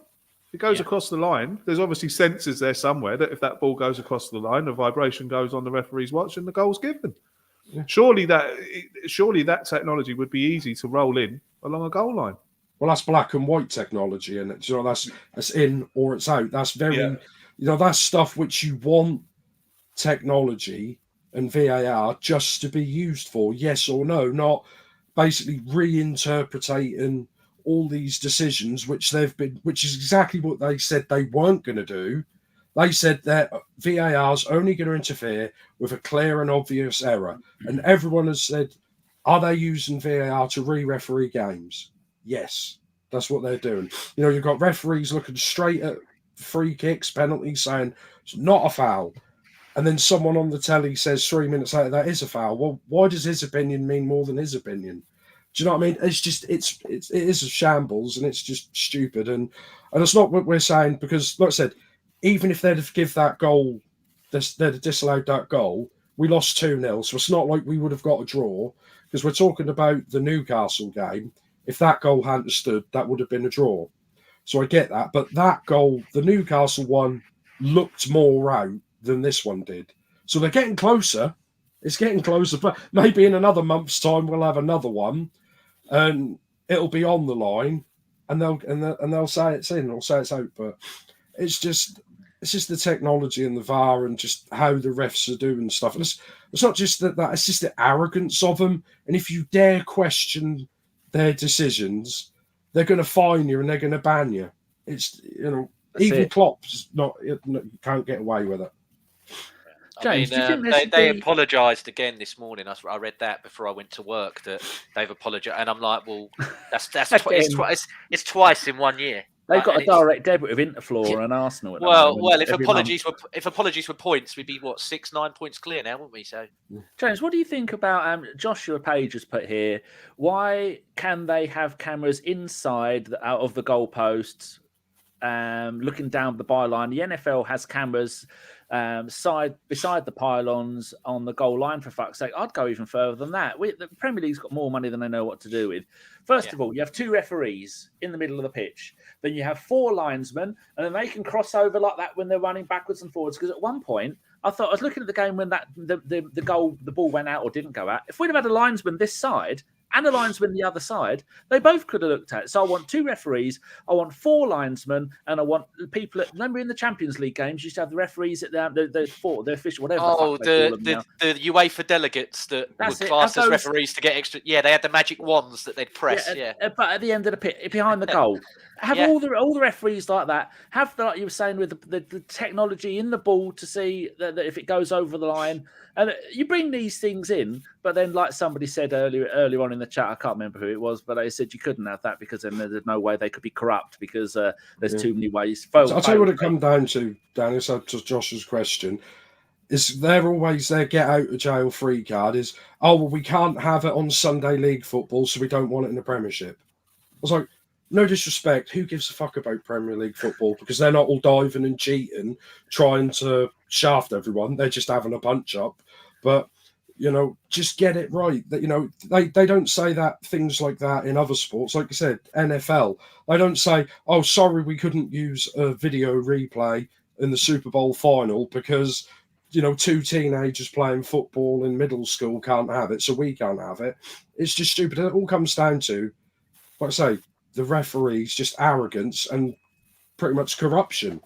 If it goes across the line, there's obviously sensors there somewhere that if that ball goes across the line, the vibration goes on the referee's watch and the goal's given. Yeah. Surely that technology would be easy to roll in along a goal line. Well, that's black and white technology, and that's in or it's out. That's very, that's stuff which you want technology and VAR just to be used for, yes or no, not basically reinterpreting all these decisions which is exactly what they said they weren't going to do. They said that VAR's only going to interfere with a clear and obvious error. And everyone has said, are they using VAR to re-referee games? Yes, that's what they're doing. You've got referees looking straight at free kicks, penalties, saying it's not a foul. And then someone on the telly says 3 minutes later that is a foul. Well, why does his opinion mean more than his opinion? Do you know what I mean? It's just it is a shambles, and it's just stupid, and it's not what we're saying, because, like I said, even if they'd have give that goal, they'd have disallowed that goal, we lost 2-0, so it's not like we would have got a draw, because we're talking about the Newcastle game. If that goal hadn't stood, that would have been a draw. So I get that, but that goal, the Newcastle one, looked more out than this one did. So they're getting closer. It's getting closer, but maybe in another month's time we'll have another one, and it'll be on the line, and they'll say it's in or say it's out. But it's just the technology and the VAR and just how the refs are doing stuff. And it's not just that it's just the arrogance of them. And if you dare question their decisions, they're going to fine you and they're going to ban you. It's even Klopp's not, you can't get away with it. James, do you think there should they be... apologised again this morning. I read that before I went to work that they've apologised, and I'm like, well, it's twice in 1 year. They've got a direct debit with Interflora and Arsenal. At the moment, if apologies were points, we'd be what 6-9 points clear now, wouldn't we? So, James, what do you think about Joshua Page has put here? Why can they have cameras inside out of the goalposts, looking down the byline? The NFL has cameras beside the pylons on the goal line. For fuck's sake, I'd go even further than that. The Premier League's got more money than they know what to do with. First of all, you have 2 referees in the middle of the pitch. Then you have 4 linesmen, and then they can cross over like that when they're running backwards and forwards. Because at one point, I was looking at the game when the ball went out or didn't go out. If we'd have had a linesman this side and a linesman the other side, they both could have looked at it. So I want 2 referees, I want 4 linesmen, and I want people remember in the Champions League games, you used to have the referees at the official, whatever. The UEFA delegates that were classed as referees to get extra. Yeah, they had the magic wands that they'd press. But at the end of the pit, behind the goal, have all the referees like that. Have like you were saying with the technology in the ball to see that if it goes over the line. And you bring these things in, but then, like somebody said earlier on in the chat, I can't remember who it was, but they said you couldn't have that because then there's no way they could be corrupt because there's too many ways. I'll tell you what it comes down to, Danny, so to Josh's question, is they're always their get out of jail free card is, we can't have it on Sunday League football, so we don't want it in the Premiership. I was like, no disrespect, who gives a fuck about Premier League football? Because they're not all diving and cheating, trying to shaft everyone. They're just having a punch up. But, just get it right. That they don't say that things like that in other sports. Like I said, NFL, they don't say, oh, sorry, we couldn't use a video replay in the Super Bowl final because, 2 teenagers playing football in middle school can't have it, so we can't have it. It's just stupid. It all comes down to, like I say, the referees, just arrogance and pretty much corruption.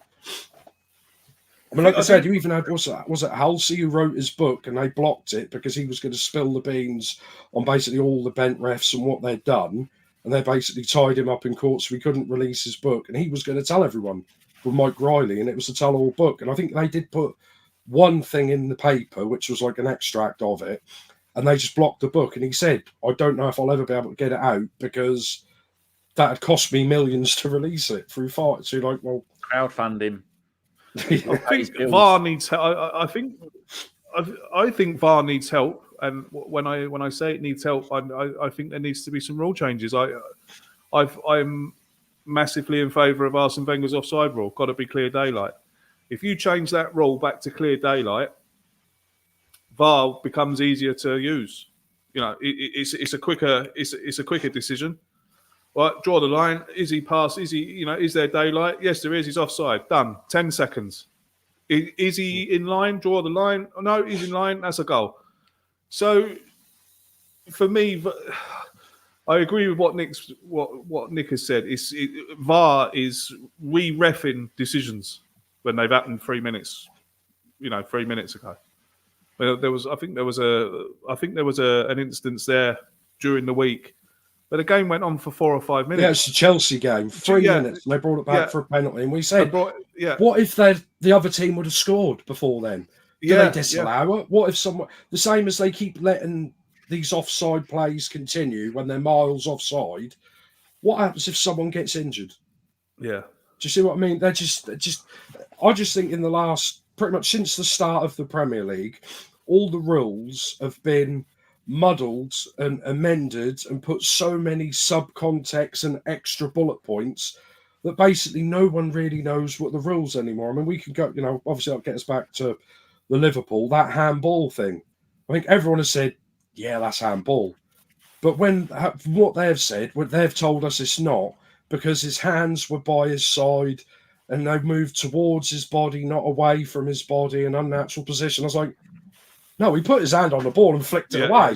I mean, like I said, you even had, was it Halsey who wrote his book and they blocked it because he was going to spill the beans on basically all the bent refs and what they'd done. And they basically tied him up in court so he couldn't release his book. And he was going to tell everyone with Mike Riley, and it was a tell-all book. And I think they did put one thing in the paper, which was like an extract of it, and they just blocked the book. And he said, I don't know if I'll ever be able to get it out because that had cost me millions to release it through fights. So you're like, well... crowdfunding. I think VAR needs help. I think VAR needs help, and when I say it needs help, I think there needs to be some rule changes. I'm massively in favour of Arsene Wenger's offside rule. Got to be clear daylight. If you change that rule back to clear daylight, VAR becomes easier to use. It's a quicker decision. Right, draw the line. Is he past? Is he, is there daylight? Yes, there is. He's offside. Done. 10 seconds. Is he in line? Draw the line. No, he's in line. That's a goal. So, for me, I agree with what Nick has said. VAR is re-reffing decisions when they've happened 3 minutes. 3 minutes ago. I think there was an instance there during the week. But the game went on for 4 or 5 minutes. Yeah, it's a Chelsea game. 3 minutes, and they brought it back for a penalty. And we said, what if the other team would have scored before then? Do they disallow it? What if the same as they keep letting these offside plays continue when they're miles offside, what happens if someone gets injured? Yeah. Do you see what I mean? I just think in the last, pretty much since the start of the Premier League, all the rules have been muddled and amended and put so many subcontexts and extra bullet points that basically no one really knows what the rules anymore. I mean, we can go, obviously that'll get us back to the Liverpool, that handball thing. I think everyone has said, yeah, that's handball. But from what they've said, they've told us it's not, because his hands were by his side and they moved towards his body, not away from his body, an unnatural position. I was like, no, he put his hand on the ball and flicked it away.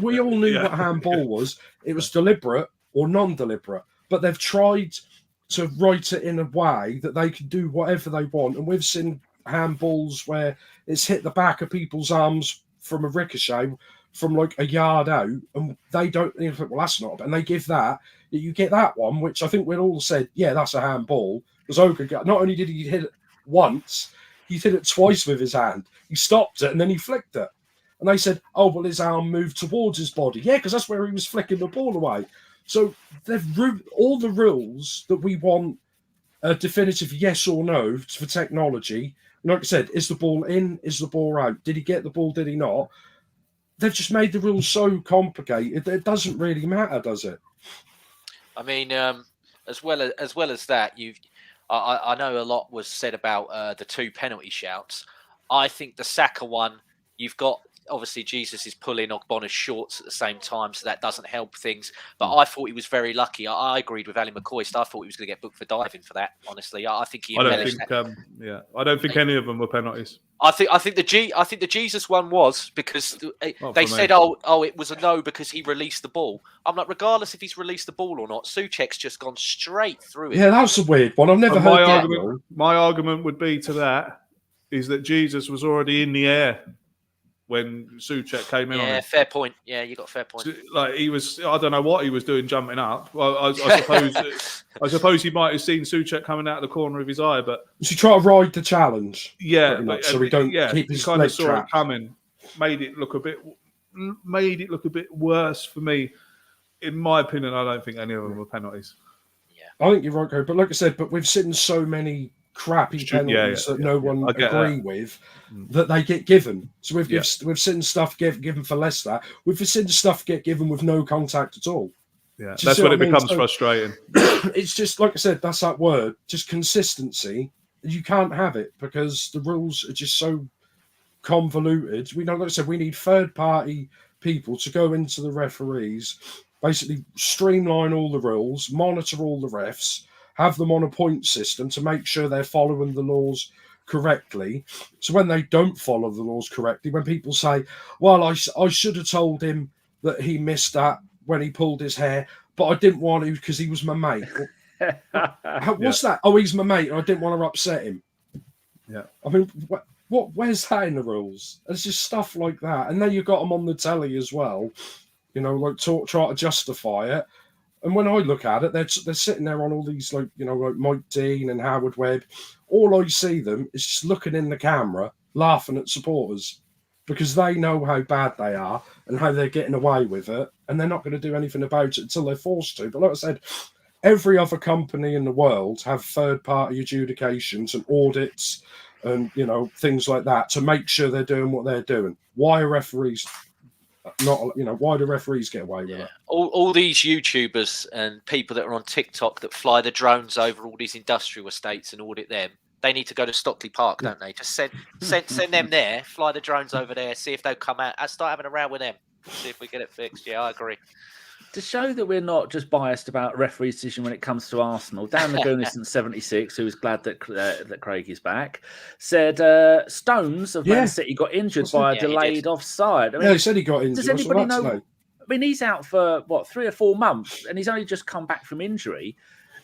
We all knew what handball was. It was deliberate or non-deliberate. But they've tried to write it in a way that they can do whatever they want. And we've seen handballs where it's hit the back of people's arms from a ricochet from like a yard out, and they don't think, well, that's not. And they give that. You get that one, which I think we'd all said, yeah, that's a handball. Because Odegaard, not only did he hit it once, he did it twice with his hand. He stopped it and then he flicked it. And they said, oh, well, his arm moved towards his body. Yeah, because that's where he was flicking the ball away. So all the rules that we want a definitive yes or no for technology, like I said, is the ball in? Is the ball out? Did he get the ball? Did he not? They've just made the rules so complicated that it doesn't really matter, does it? I mean, as well as that, I know a lot was said about the 2 penalty shouts. I think the Saka one, you've got obviously Jesus is pulling Ogbonna's shorts at the same time, so that doesn't help things. But I thought he was very lucky. I agreed with Ali McCoist. I thought he was going to get booked for diving for that. Honestly, I think he. I don't think any of them were penalties. I think the Jesus one was because they said, oh, it was a no because he released the ball. I'm like, regardless if he's released the ball or not, Souček's just gone straight through it. Yeah, that's a weird one. I've never heard that. My argument would be to that is that Jesus was already in the air when Souček came in. Yeah, on it. Fair point. Yeah, you got a fair point. Like he was, I don't know what he was doing jumping up. Well, I suppose he might have seen Souček coming out of the corner of his eye, but so try to ride the challenge. Yeah, so we don't keep his kind of saw trapped. it coming, made it look a bit worse for me. In my opinion, I don't think any of them were penalties. Yeah, I think you're right, Craig. But like I said, we've seen so many crappy penalties that no one agree with that they get given. So we've seen stuff given for less than that. We've seen stuff get given with no contact at all. Yeah, that's when it becomes frustrating. It's just like I said, that's that word, just consistency. You can't have it because the rules are just so convoluted. We know, like I said, we need third-party people to go into the referees, basically streamline all the rules, monitor all the refs, have them on a point system to make sure they're following the laws correctly. So when they don't follow the laws correctly, when people say, well, I should have told him that he missed that when he pulled his hair, but I didn't want to because he was my mate. What's that? Oh, he's my mate and I didn't want to upset him. Yeah. I mean, where's that in the rules? It's just stuff like that. And then you've got them on the telly as well, like try to justify it. And when I look at it, they're sitting there on all these, like Mike Dean and Howard Webb. All I see them is just looking in the camera, laughing at supporters because they know how bad they are and how they're getting away with it. And they're not going to do anything about it until they're forced to. But like I said, every other company in the world have third-party adjudications and audits and, things like that to make sure they're doing what they're doing. Why are referees... why do referees get away with it? All these YouTubers and people that are on TikTok that fly the drones over all these industrial estates and audit them, they need to go to Stockley Park, don't they? Just send them there, fly the drones over there, see if they'll come out. I start having a row with them, see if we get it fixed. Yeah, I agree. To show that we're not just biased about referee's decision when it comes to Arsenal, Dan Lagunistan 76, who was glad that Craig is back, said Stones of Man City got injured by a delayed offside. I mean, he said he got injured. Does anybody know? I mean, he's out for 3 or 4 months, and he's only just come back from injury,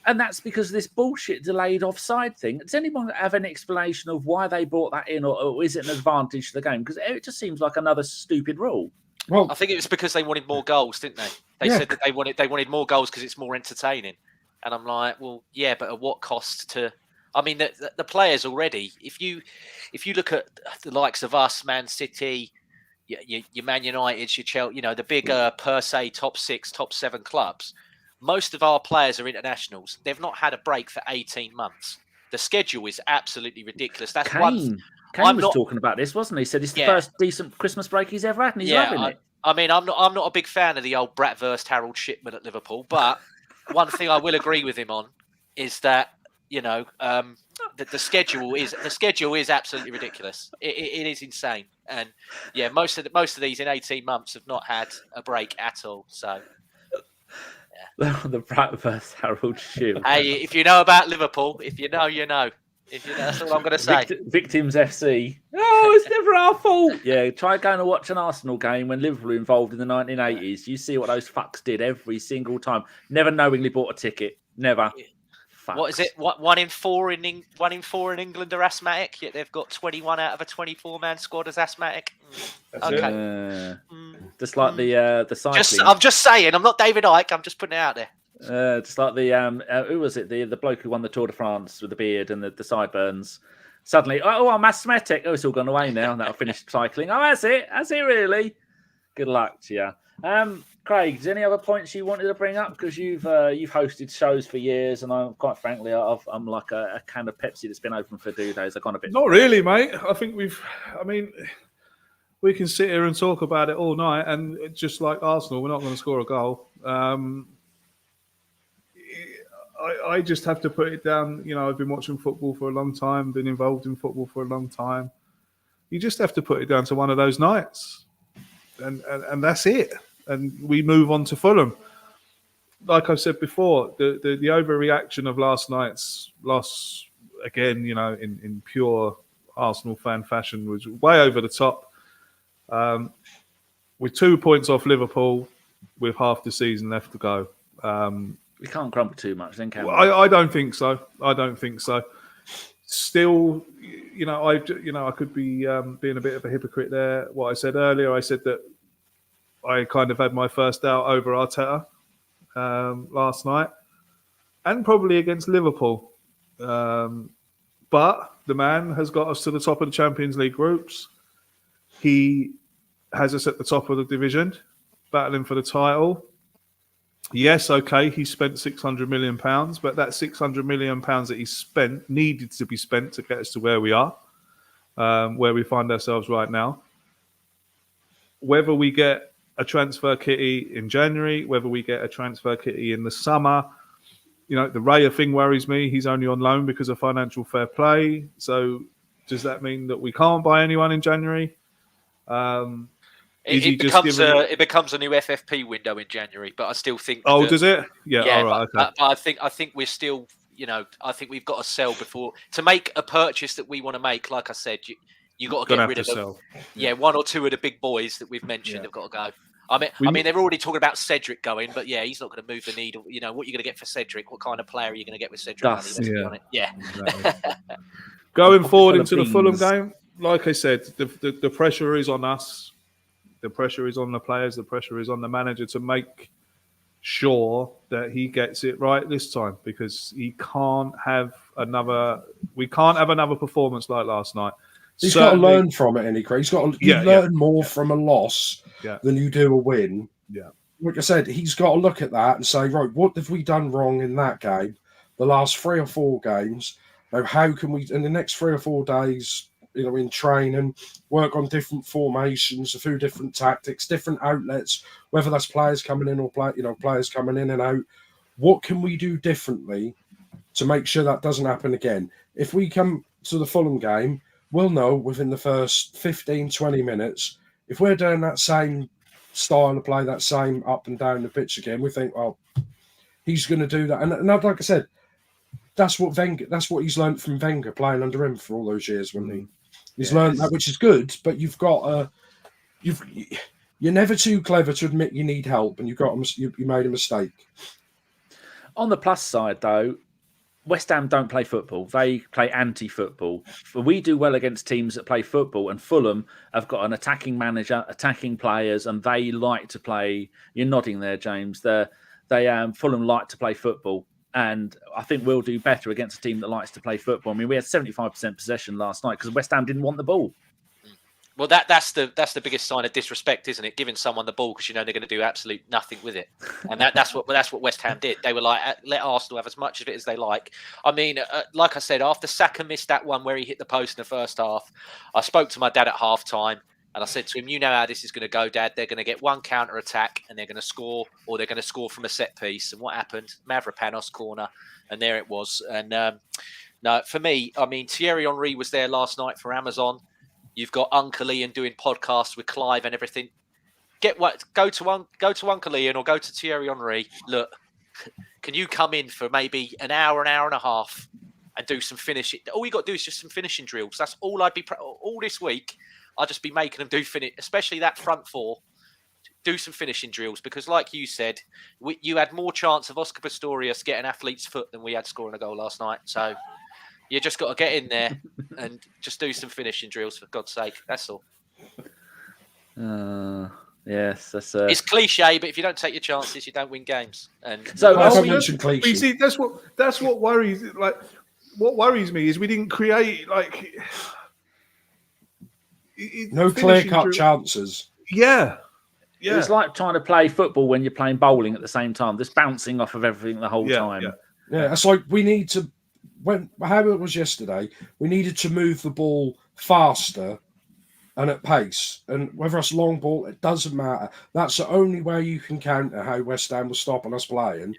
and that's because of this bullshit delayed offside thing. Does anyone have any explanation of why they brought that in, or is it an advantage to the game? Because it just seems like another stupid rule. Well, I think it was because they wanted more goals, didn't they? They said that they wanted more goals because it's more entertaining. And I'm like, well, yeah, but at what cost to? I mean, the players already. If you look at the likes of us, Man City, your Man United, your Chelsea, the big per se top 6, top 7 clubs. Most of our players are internationals. They've not had a break for 18 months. The schedule is absolutely ridiculous. That's Kane was talking about this, wasn't he? He said it's the first decent Christmas break he's ever had, and he's loving it. I mean, I'm not a big fan of the old Bratwurst Harold Shipman at Liverpool, but one thing I will agree with him on is that the schedule is absolutely ridiculous. It is insane, and most of these in 18 months have not had a break at all. So. The Bratwurst Harold Shipman. Hey, if you know about Liverpool, if you know, you know. That's all I'm going to say. Victims FC. Oh, it's never our fault. Yeah, try going to watch an Arsenal game when Liverpool were involved in the 1980s. You see what those fucks did every single time. Never knowingly bought a ticket. Never. Fucks. What is it? 1 in 4 in England are asthmatic. Yet they've got 21 out of a 24-man squad as asthmatic. Okay. Just like the cycling. I'm just saying. I'm not David Icke. I'm just putting it out there. Just like the who was it? The bloke who won the Tour de France with the beard and the sideburns. Suddenly, I'm asthmatic. Oh, it's all gone away now. That'll finish cycling. Oh, that's it. That's it, really. Good luck to you. Craig, is there any other points you wanted to bring up? Because you've hosted shows for years, and I'm quite frankly, I'm like a can of Pepsi that's been open for 2 days. I've gone a bit. Not really, mate. I think we can sit here and talk about it all night, and just like Arsenal, we're not going to score a goal. I just have to put it down. You know, I've been watching football for a long time, been involved in football for a long time. You just have to put it down to one of those nights, and that's it. And we move on to Fulham. Like I've said before, the overreaction of last night's loss, again, you know, in pure Arsenal fan fashion, was way over the top. With 2 points off Liverpool, with half the season left to go. We can't grumble too much, then, can we? I don't think so. I don't think so. Still, you know, I could be being a bit of a hypocrite there. What I said earlier, I said that I kind of had my first doubt over Arteta last night, and probably against Liverpool. But the man has got us to the top of the Champions League groups. He has us at the top of the division, battling for the title. Yes, okay, he spent £600 million, but that £600 million that he spent needed to be spent to get us to where we are, where we find ourselves right now. Whether we get a transfer kitty in January, whether we get a transfer kitty in the summer, you know, the Raya thing worries me. He's only on loan because of financial fair play. So does that mean that we can't buy anyone in January? It becomes a new FFP window in January, but I still think. Oh, does it? Yeah. All right. Okay. But I think we're still, you know, I think we've got to sell before to make a purchase that we want to make. Like I said, you got to get rid of them. Yeah, 1 or 2 of the big boys that we've mentioned have got to go. I mean, they're already talking about Cedric going, but yeah, he's not going to move the needle. You know, what you're going to get for Cedric? What kind of player are you going to get with Cedric? Yeah. Exactly. Going forward into the Fulham game, like I said, the pressure is on us. The pressure is on the players. The pressure is on the manager to make sure that he gets it right this time, because we can't have another performance like last night. He's got to learn from it, Craig. He's got to learn more from a loss than you do a win. Yeah. Like I said, he's got to look at that and say, right, what have we done wrong in that game? The last 3 or 4 games. Now, how can we, in the next 3 or 4 days, you know, in training, work on different formations, a few different tactics, different outlets, whether that's players coming in or players coming in and out. What can we do differently to make sure that doesn't happen again? If we come to the Fulham game, we'll know within the first 15, 20 minutes, if we're doing that same style of play, that same up and down the pitch again, we think, well, he's going to do that. And like I said, that's what he's learned from Wenger playing under him for all those years, when he's learned that, which is good. But you're never too clever to admit you need help, and you made a mistake. On the plus side, though, West Ham don't play football. They play anti-football. We do well against teams that play football, and Fulham have got an attacking manager, attacking players, and they like to play. You're nodding there, James. Fulham like to play football, and I think we'll do better against a team that likes to play football. I mean, we had 75% possession last night because West Ham didn't want the ball. Well, that's the biggest sign of disrespect, isn't it? Giving someone the ball because you know they're going to do absolute nothing with it, and that's what West Ham did. They were like, let Arsenal have as much of it as they like. I mean, like I said, after Saka missed that one where he hit the post in the first half, I spoke to my dad at half time and I said to him, "You know how this is going to go, Dad. They're going to get one counter attack and they're going to score, or they're going to score from a set piece." And what happened? Mavropanos corner, and there it was. And no, for me, I mean, Thierry Henry was there last night for Amazon. You've got Uncle Ian doing podcasts with Clive and everything. Go to Uncle Ian or go to Thierry Henry. Look, can you come in for maybe an hour and a half and do some finishing? All you got to do is just some finishing drills. That's all I'd be all this week. I'd just be making them do finish, especially that front four. Do some finishing drills because, like you said, you had more chance of Oscar Pistorius getting athlete's foot than we had scoring a goal last night. So. You just got to get in there and just do some finishing drills, for God's sake. That's all. Yes, that's it's cliche, but if you don't take your chances, you don't win games. And so you see, that's what worries. Like what worries me is we didn't create no clear-cut chances. Yeah. It's like trying to play football when you're playing bowling at the same time, just bouncing off of everything the whole time. Yeah, it's like we need to, how it was yesterday, we needed to move the ball faster and at pace. And whether it's long ball, it doesn't matter. That's the only way you can counter how West Ham was stopping us playing.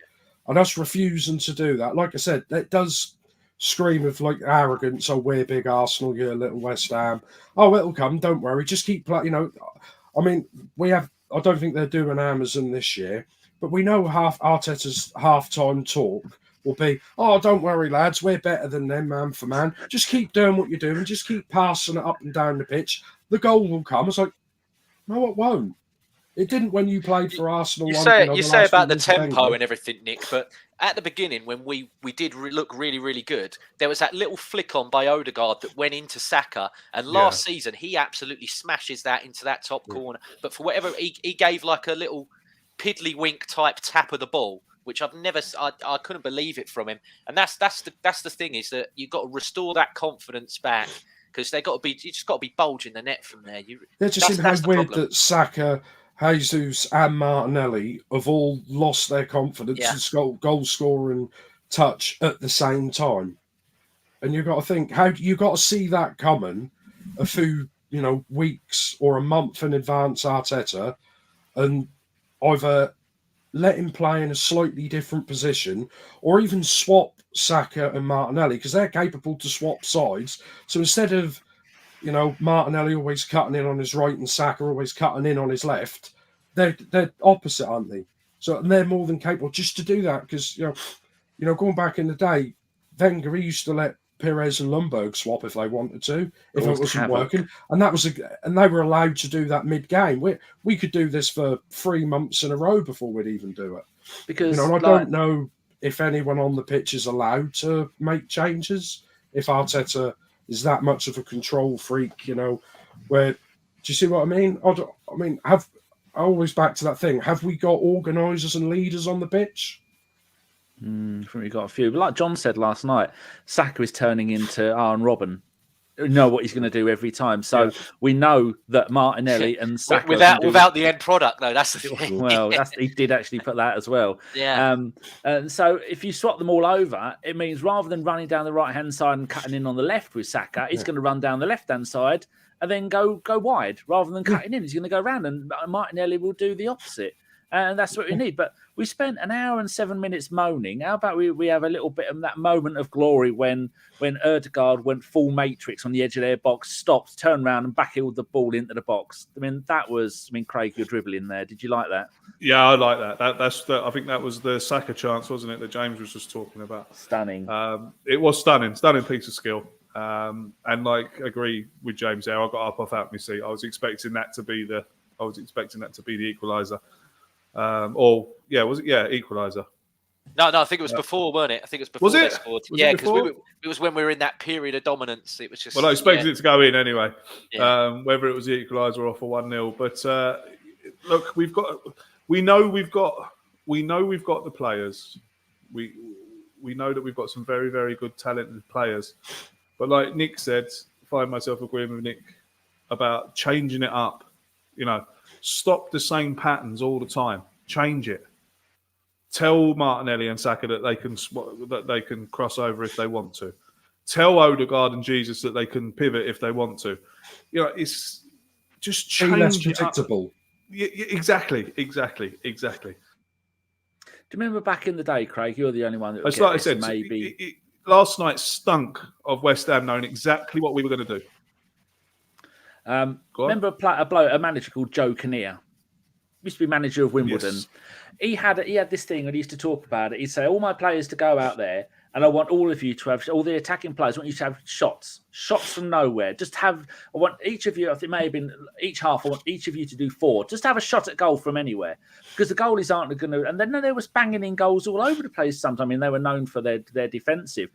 And us refusing to do that. Like I said, it does scream of like arrogance. Oh, we're big Arsenal, you're little West Ham. Oh, it'll come, don't worry. Just keep playing. I mean, I don't think they're doing Amazon this year, but we know Arteta's half-time talk will be, oh, don't worry, lads, we're better than them, man for man. Just keep doing what you're doing. Just keep passing it up and down the pitch. The goal will come. It's like, no, it won't. It didn't when you played for Arsenal. You say about the tempo and everything, Nick, but at the beginning when we did look really, really good, there was that little flick on by Odegaard that went into Saka, and last season he absolutely smashes that into that top corner. But for whatever, he gave like a little piddly-wink type tap of the ball, which I couldn't believe it from him. And that's the thing, is that you've got to restore that confidence back, because you just got to be bulging the net from there. It just seems weird that Saka, Jesus and Martinelli have all lost their confidence and goal scoring touch at the same time. And you've got to think, you've got to see that coming a few, weeks or a month in advance, Arteta, and either let him play in a slightly different position or even swap Saka and Martinelli, because they're capable to swap sides. So instead of Martinelli always cutting in on his right and Saka always cutting in on his left, they're opposite, aren't they? So they're more than capable just to do that, because going back in the day, Wenger used to let Perez and Lundberg swap if they wanted to, if it wasn't working, and they were allowed to do that mid-game. We could do this for 3 months in a row before we'd even do it. Because I don't know if anyone on the pitch is allowed to make changes. If Arteta is that much of a control freak, where, do you see what I mean? Always back to that thing. Have we got organisers and leaders on the pitch? I think we got a few. But like John said last night, Saka is turning into Arjen Robben. You know what he's going to do every time. So we know that Martinelli and Saka without the end product, though. That's the thing. Well, he did actually put that as well. Yeah. And so if you swap them all over, it means rather than running down the right hand side and cutting in on the left with Saka, he's going to run down the left hand side and then go wide rather than cutting in. He's going to go round, and Martinelli will do the opposite. And that's what we need. But we spent an hour and 7 minutes moaning. How about we have a little bit of that moment of glory when Odegaard went full matrix on the edge of their box, stopped, turned around and backheeled the ball into the box. Craig, you're dribbling there. Did you like that? Yeah, I like that. I think that was the Saka chance, wasn't it, that James was just talking about? Stunning. It was stunning piece of skill. And agree with James there. I got up off out my seat. I was expecting that to be the equaliser. Was it? Yeah, equaliser. No, I think it was before, weren't it? I think it was before. Was it? They scored. Was because it was when we were in that period of dominance. It was just. Well, I expected it to go in anyway. Yeah. Whether it was the equaliser or for 1-0, but look, we know we've got the players. We know that we've got some very, very good talented players. But like Nick said, I find myself agreeing with Nick about changing it up. Stop the same patterns all the time. Change it. Tell Martinelli and Saka that they can cross over if they want to. Tell Odegaard and Jesus that they can pivot if they want to. It's just change less predictable. Yeah, exactly. Do you remember back in the day, Craig? You're the only one that. It's like I said, maybe. Last night stunk of West Ham knowing exactly what we were going to do. Remember a manager called Joe Kinnear? Used to be manager of Wimbledon. Yes. He had this thing, and he used to talk about it. He'd say, all my players to go out there, and I want all of you to have, all the attacking players, I want you to have shots from nowhere. I want each of you, I think it may have been each half, I want each of you to do 4. Just have a shot at goal from anywhere. Because the goalies aren't going to, and then they were banging in goals all over the place sometimes. I mean, they were known for their defensive.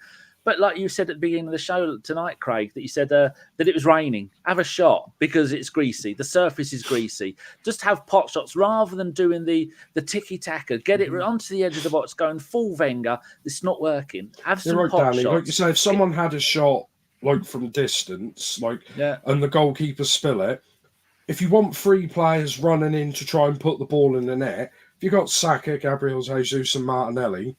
But like you said at the beginning of the show tonight, Craig, that you said that it was raining. Have a shot because it's greasy. The surface is greasy. Just have pot shots rather than doing the tiki-taka. Get it onto the edge of the box, going full Wenger. It's not working. Have some You're right, pot Danny. shots. Like you say, if someone had a shot like from distance, and the goalkeeper spill it, if you want 3 players running in to try and put the ball in the net, if you got Saka, Gabriel, Jesus, and Martinelli,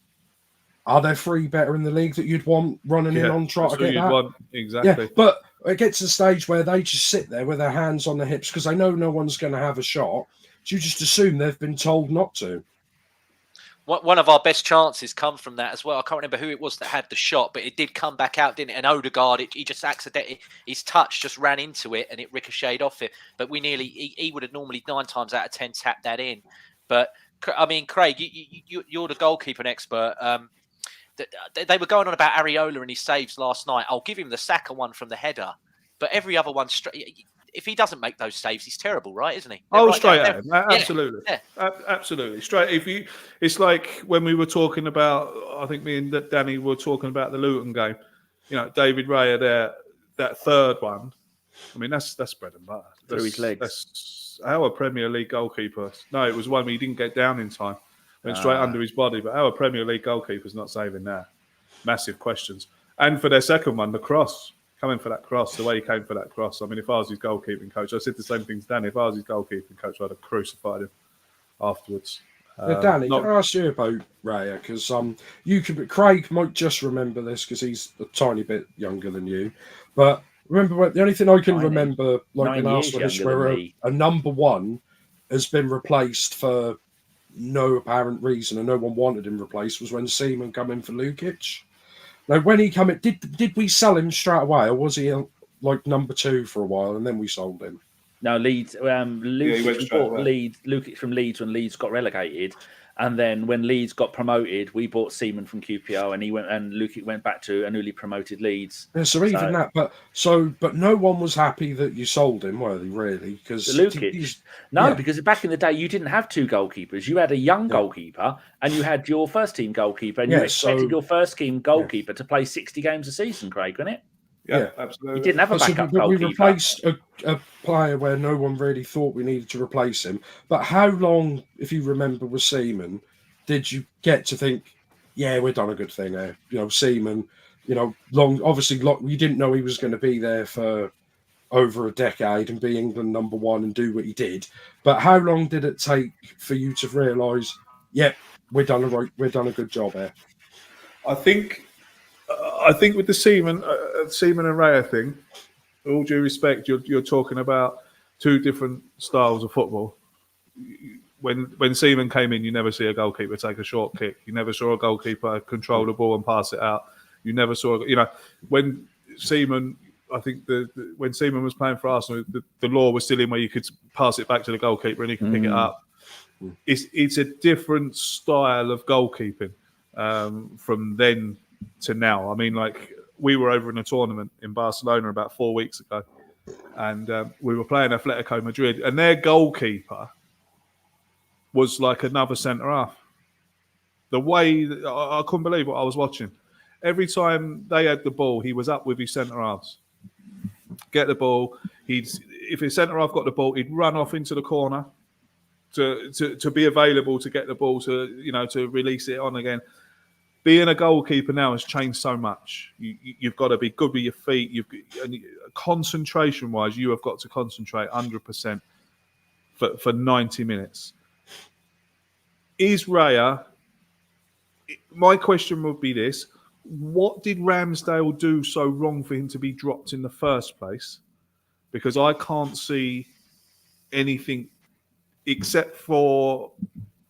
are there 3 better in the league that you'd want running in on try to get that? Exactly. Yeah, but it gets to the stage where they just sit there with their hands on their hips because they know no one's going to have a shot. So you just assume they've been told not to. One of our best chances come from that as well. I can't remember who it was that had the shot, but it did come back out, didn't it? And Odegaard, he just accidentally, his touch just ran into it and it ricocheted off it. But he would have normally 9 times out of 10 tapped that in. But I mean, Craig, you're the goalkeeping expert. They were going on about Areola and his saves last night. I'll give him the Saka one from the header, but every other one, if he doesn't make those saves, he's terrible, right? Isn't he? Straight at him. Absolutely. Yeah. Absolutely. Straight. It's like when we were talking about, I think me and Danny were talking about the Luton game. You know, David Raya there, that third one. I mean, that's bread and butter. Through his legs. That's our Premier League goalkeeper. No, it was one where he didn't get down in time. Went straight under his body, but our Premier League goalkeeper's not saving that. Massive questions. And for their second one, the cross, coming for that cross, the way he came for that cross. I mean, if I was his goalkeeping coach, I said the same thing to Danny. If I was his goalkeeping coach, I'd have crucified him afterwards. Danny, can I ask you about Raya? Because Craig might just remember this because he's a tiny bit younger than you. But remember, the only thing I can remember, like in Arsenal history, where a number 1 has been replaced for no apparent reason and no one wanted him replaced was when Seaman come in for Lukic. Now, when he come in, did we sell him straight away, or was he like number 2 for a while and then we sold him? No, Leeds. Lukic bought Lukic from Leeds when Leeds got relegated, and then when Leeds got promoted, we bought Seaman from QPR, and Lukic went back to a newly promoted Leeds. Yeah, but no one was happy that you sold him, were they? Really? Because Lukic. Because back in the day, you didn't have 2 goalkeepers. You had a young goalkeeper, and you had your first team goalkeeper, and you expected your first team goalkeeper to play 60 games a season, Craig, wasn't it? Yeah, absolutely. You didn't have a backup goalkeeper. We replaced a player where no one really thought we needed to replace him. But how long, if you remember, with Seaman, did you get to think, yeah, we've done a good thing there? You know, Seaman, we didn't know he was going to be there for over a decade and be England number 1 and do what he did. But how long did it take for you to realise, we've done a good job here? I think with the Seaman and Raya thing, with all due respect, you're talking about 2 different styles of football. When Seaman came in, you never see a goalkeeper take a short kick. You never saw a goalkeeper control the ball and pass it out. You never saw, when Seaman, I think when Seaman was playing for Arsenal, the law was still in where you could pass it back to the goalkeeper and he could pick it up. It's a different style of goalkeeping from then to now. I mean, like, we were over in a tournament in Barcelona about 4 weeks ago, and we were playing Atletico Madrid, and their goalkeeper was like another centre half. The way I couldn't believe what I was watching. Every time they had the ball, he was up with his centre halves. Get the ball. If his centre half got the ball, he'd run off into the corner to be available to get the ball to release it on again. Being a goalkeeper now has changed so much. You've got to be good with your feet. Concentration-wise, you have got to concentrate 100% for 90 minutes. Is Raya... My question would be this. What did Ramsdale do so wrong for him to be dropped in the first place? Because I can't see anything except for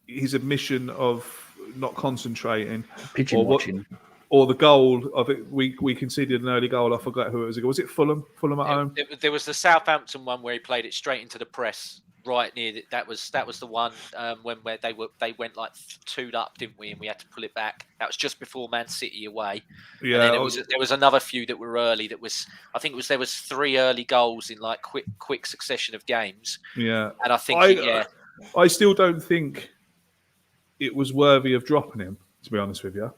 his admission of not concentrating, watching, or the goal of it. We conceded an early goal. I forgot who it was. Was it Fulham? Fulham at home. There was the Southampton one where he played it straight into the press, right near. That was the one where they went like 2'd up, didn't we? And we had to pull it back. That was just before Man City away. Yeah. And then there was another few that were early. There was 3 early goals in like quick succession of games. Yeah. And I think I still don't think it was worthy of dropping him, to be honest with you.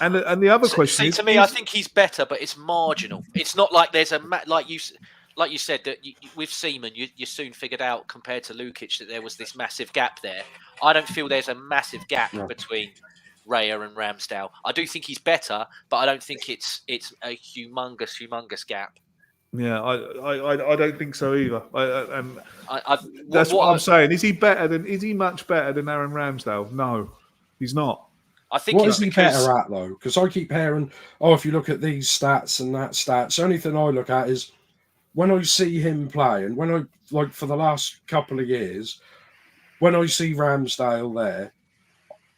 And the other question is, to me, I think he's better, but it's marginal. It's not like there's like you said that with Seaman, you soon figured out compared to Lukic that there was this massive gap there. I don't feel there's a massive gap between Raya and Ramsdale. I do think he's better, but I don't think it's a humongous gap. Yeah, I don't think so either. That's what I'm saying. Is he much better than Aaron Ramsdale? No, he's not. I think what is he better at though? Because I keep hearing, if you look at these stats and that stats, the only thing I look at is when I see him play, and when I like for the last couple of years, when I see Ramsdale there,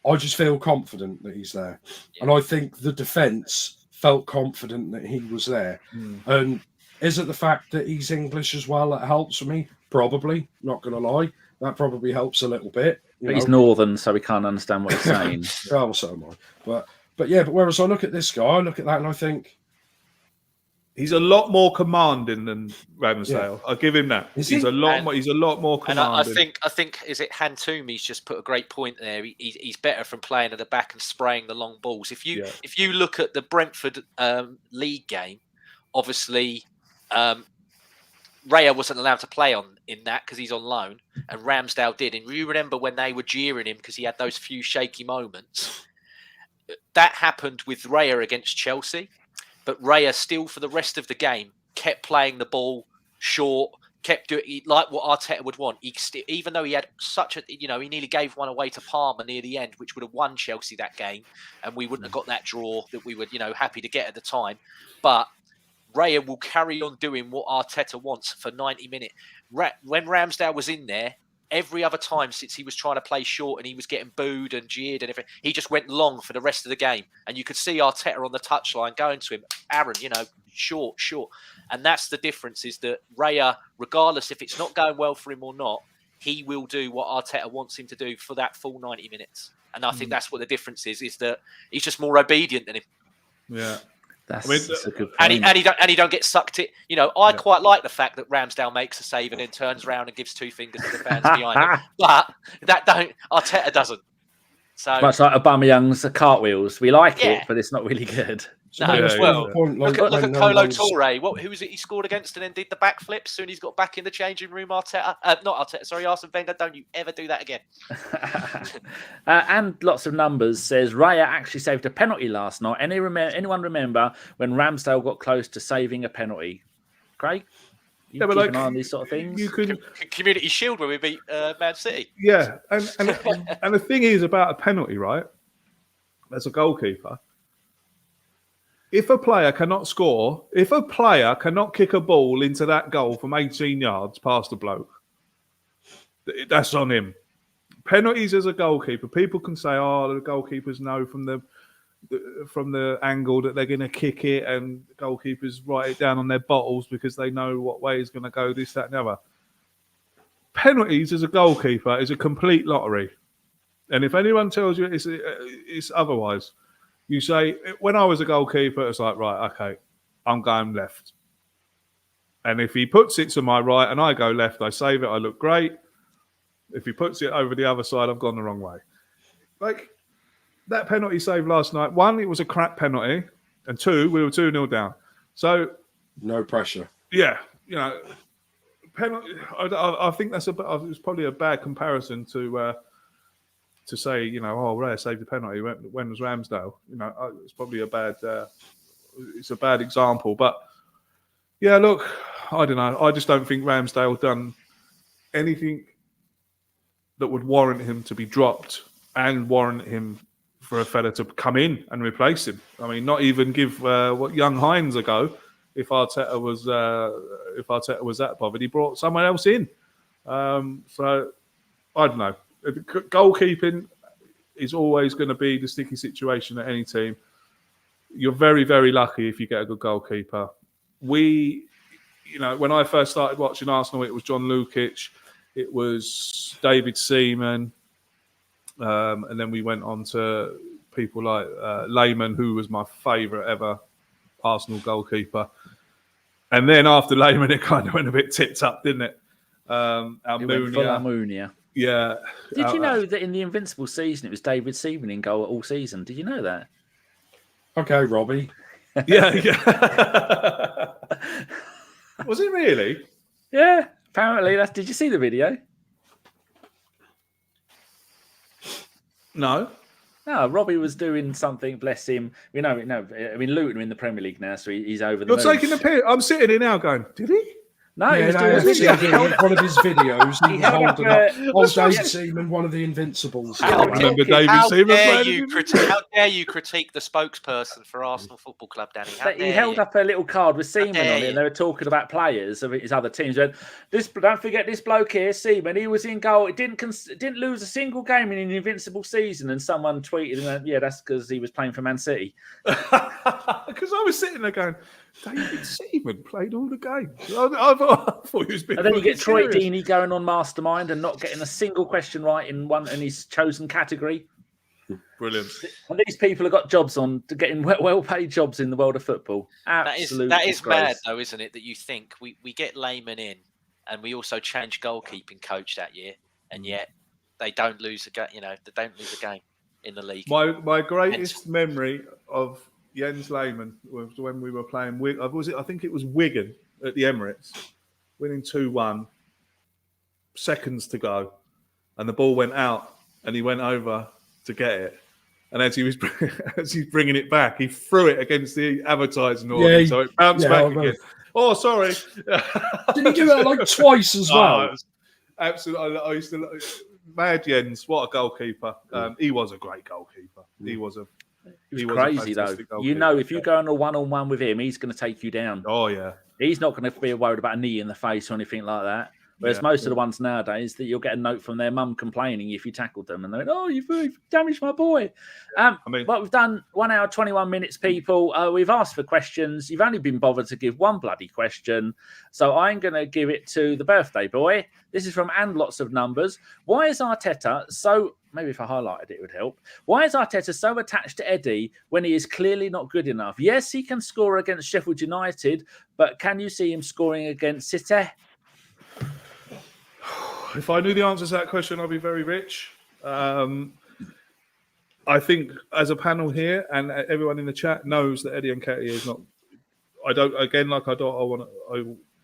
I just feel confident that he's there, and I think the defence felt confident that he was there. And is it the fact that he's English as well that helps me? Probably, not going to lie, that probably helps a little bit. But he's northern, so we can't understand what he's saying. Oh, so am I. But whereas I look at this guy, I look at that and I think he's a lot more commanding than Ramsdale. I'll give him that. He's a lot more commanding. And I think is it Hantumi's just put a great point there. He's better from playing at the back and spraying the long balls. If you look at the Brentford league game, obviously Raya wasn't allowed to play in that because he's on loan, and Ramsdale did. And you remember when they were jeering him because he had those few shaky moments. That happened with Raya against Chelsea, but Raya still, for the rest of the game, kept playing the ball short, kept doing like what Arteta would want. Even though he had such a, he nearly gave one away to Palmer near the end, which would have won Chelsea that game, and we wouldn't have got that draw that we were, happy to get at the time. But Raya will carry on doing what Arteta wants for 90 minutes. When Ramsdale was in there, every other time since he was trying to play short and he was getting booed and jeered and everything, he just went long for the rest of the game. And you could see Arteta on the touchline going to him, Aaron, short. And that's the difference, is that Raya, regardless if it's not going well for him or not, he will do what Arteta wants him to do for that full 90 minutes. And I think that's what the difference is that he's just more obedient than him. Yeah. That's a good point. And he don't get sucked it. I quite like the fact that Ramsdale makes a save and then turns around and gives two fingers to the fans behind him. But Arteta doesn't. So much like Aubameyang's cartwheels, we like it, but it's not really good. Look at Kolo Touré. Who was it he scored against and then did the backflip? Soon he's got back in the changing room. Arsene Wenger, don't you ever do that again. And lots of numbers says Raya actually saved a penalty last night. Anyone remember when Ramsdale got close to saving a penalty? Craig? Keep an eye on these sort of things. You could Community Shield when we beat Man City. Yeah, and the thing is about a penalty, right? As a goalkeeper, if a player cannot score, if a player cannot kick a ball into that goal from 18 yards past the bloke, that's on him. Penalties as a goalkeeper, people can say, the goalkeepers know from the angle that they're going to kick it, and goalkeepers write it down on their bottles because they know what way it's going to go, this, that, and the other. Penalties as a goalkeeper is a complete lottery. And if anyone tells you it's otherwise, you say, when I was a goalkeeper, it's like, right, okay, I'm going left. And if he puts it to my right and I go left, I save it, I look great. If he puts it over the other side, I've gone the wrong way. Like, that penalty save last night, one, it was a crap penalty, and two, we were 2-0 down. So... no pressure. Yeah, penalty. I think it's probably a bad comparison to say, Raya saved the penalty. When was Ramsdale? It's probably a bad example. But yeah, look, I don't know. I just don't think Ramsdale done anything that would warrant him to be dropped and warrant him for a fella to come in and replace him. I mean, not even give what young Hein's a go. If Arteta was that bothered, he brought someone else in. So I don't know. Goalkeeping is always going to be the sticky situation at any team. You're very, very lucky if you get a good goalkeeper. When I first started watching Arsenal, it was John Lukic, it was David Seaman, and then we went on to people like Lehmann, who was my favourite ever Arsenal goalkeeper. And then after Lehmann, it kind of went a bit tipped up, didn't it? Almunia. Yeah. Did you know that in the Invincible season, it was David Seaman in goal all season? Did you know that? Okay, Robbie. Yeah. Was it really? Yeah, apparently. Did you see the video? No. No, Robbie was doing something. Bless him. No. I mean, Luton are in the Premier League now, so he's over the You're moon. taking the piss. I'm sitting here now going, did he? No, he was doing I've a video. seen one of his videos. He was held holding up, up old David Seaman, one of the Invincibles. I remember David How Seaman dare playing. you critique the spokesperson for Arsenal Football Club, Danny? He held up a little card with Seaman on it, and they were talking about players of his other teams. And don't forget this bloke here, Seaman. He was in goal. It didn't lose a single game in an invincible season. And someone tweeted, and went, "Yeah, that's because he was playing for Man City." Because I was sitting there going, David Seaman played all the games. I thought he was being. And then you get Troy serious. Deeney going on Mastermind and not getting a single question right in his chosen category. Brilliant. And these people have got jobs on to getting well-paid jobs in the world of football. Absolutely, that is mad, though, isn't it? That you think we get laymen in, and we also changed goalkeeping coach that year, and yet they don't lose a game. They don't lose a game in the league. My greatest memory of Jens Lehmann was when we were playing. I think it was Wigan at the Emirates, winning 2-1, seconds to go, and the ball went out, and he went over to get it. And as he's bringing it back, he threw it against the advertising order, so it bounced back again. Oh, sorry. Did he do it like twice as well? Absolutely. I used to mad Jens. What a goalkeeper! He was a great goalkeeper. He was crazy though. If you go on a one-on-one with him, he's going to take you down. Oh yeah. He's not going to be worried about a knee in the face or anything like that. Whereas most of the ones nowadays, that you'll get a note from their mum complaining if you tackled them, and they're like, "Oh, you've damaged my boy." But we've done 1 hour 21 minutes, people. We've asked for questions. You've only been bothered to give one bloody question, so I'm going to give it to the birthday boy. This is from And Lots of Numbers. Why is Arteta so? Maybe if I highlighted it would help. Why is Arteta so attached to Eddie when he is clearly not good enough? Yes, he can score against Sheffield United, but can you see him scoring against City? If I knew the answer to that question, I'd be very rich. I think as a panel here and everyone in the chat knows that Eddie Nketiah is not.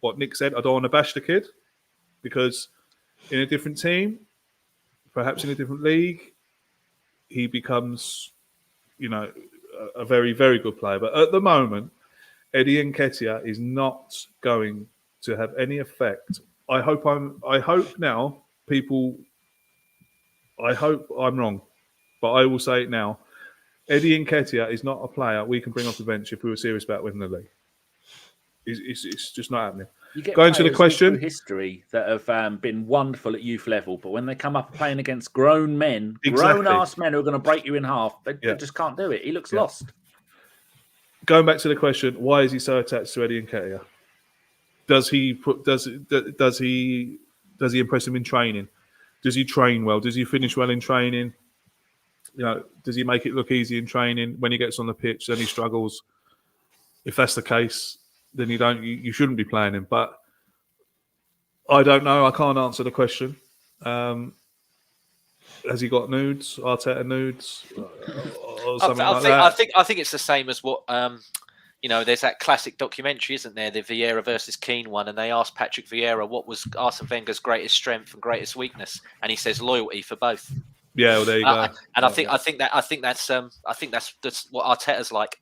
What Nick said, I don't want to bash the kid because in a different team, perhaps in a different league, he becomes, a very, very good player. But at the moment, Eddie Nketiah is not going to have any effect. I hope I'm wrong, but I will say it now. Eddie Nketiah is not a player we can bring off the bench if we were serious about winning the league. It's just not happening. Going to the question, history that have been wonderful at youth level, but when they come up playing against grown men, grown-ass men who are going to break you in half, they just can't do it. He looks lost. Going back to the question, why is he so attached to Eddie Nketiah? Does he impress him in training? Does he train well? Does he finish well in training? Does he make it look easy in training? When he gets on the pitch, then he struggles. If that's the case, then you shouldn't be playing him. But I don't know. I can't answer the question. Has he got nudes? Arteta nudes? Or something like that? I think it's the same as what. There's that classic documentary, isn't there? The Vieira versus Keane one, and they asked Patrick Vieira what was Arsene Wenger's greatest strength and greatest weakness, and he says loyalty for both. Yeah, well, there you go. And I think that's what Arteta's like.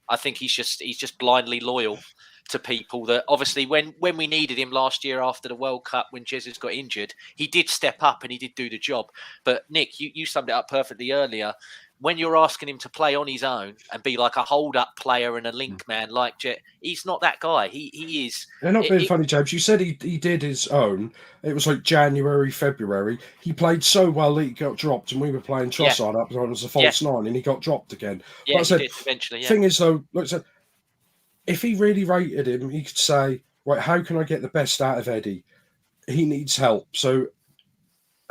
I think he's just blindly loyal to people that obviously when we needed him last year after the World Cup when Jesus got injured, he did step up and he did do the job. But Nick, you summed it up perfectly earlier. When you're asking him to play on his own and be like a hold-up player and a link man like Jet, he's not that guy. He is. They're not being funny, James. You said he did his own. It was like January, February. He played so well that he got dropped, and we were playing Trossard up on as a false nine, and he got dropped again. Yeah, but I said, did eventually. Yeah. Thing is, though, like I said, if he really rated him, he could say, right, how can I get the best out of Eddie? He needs help. So,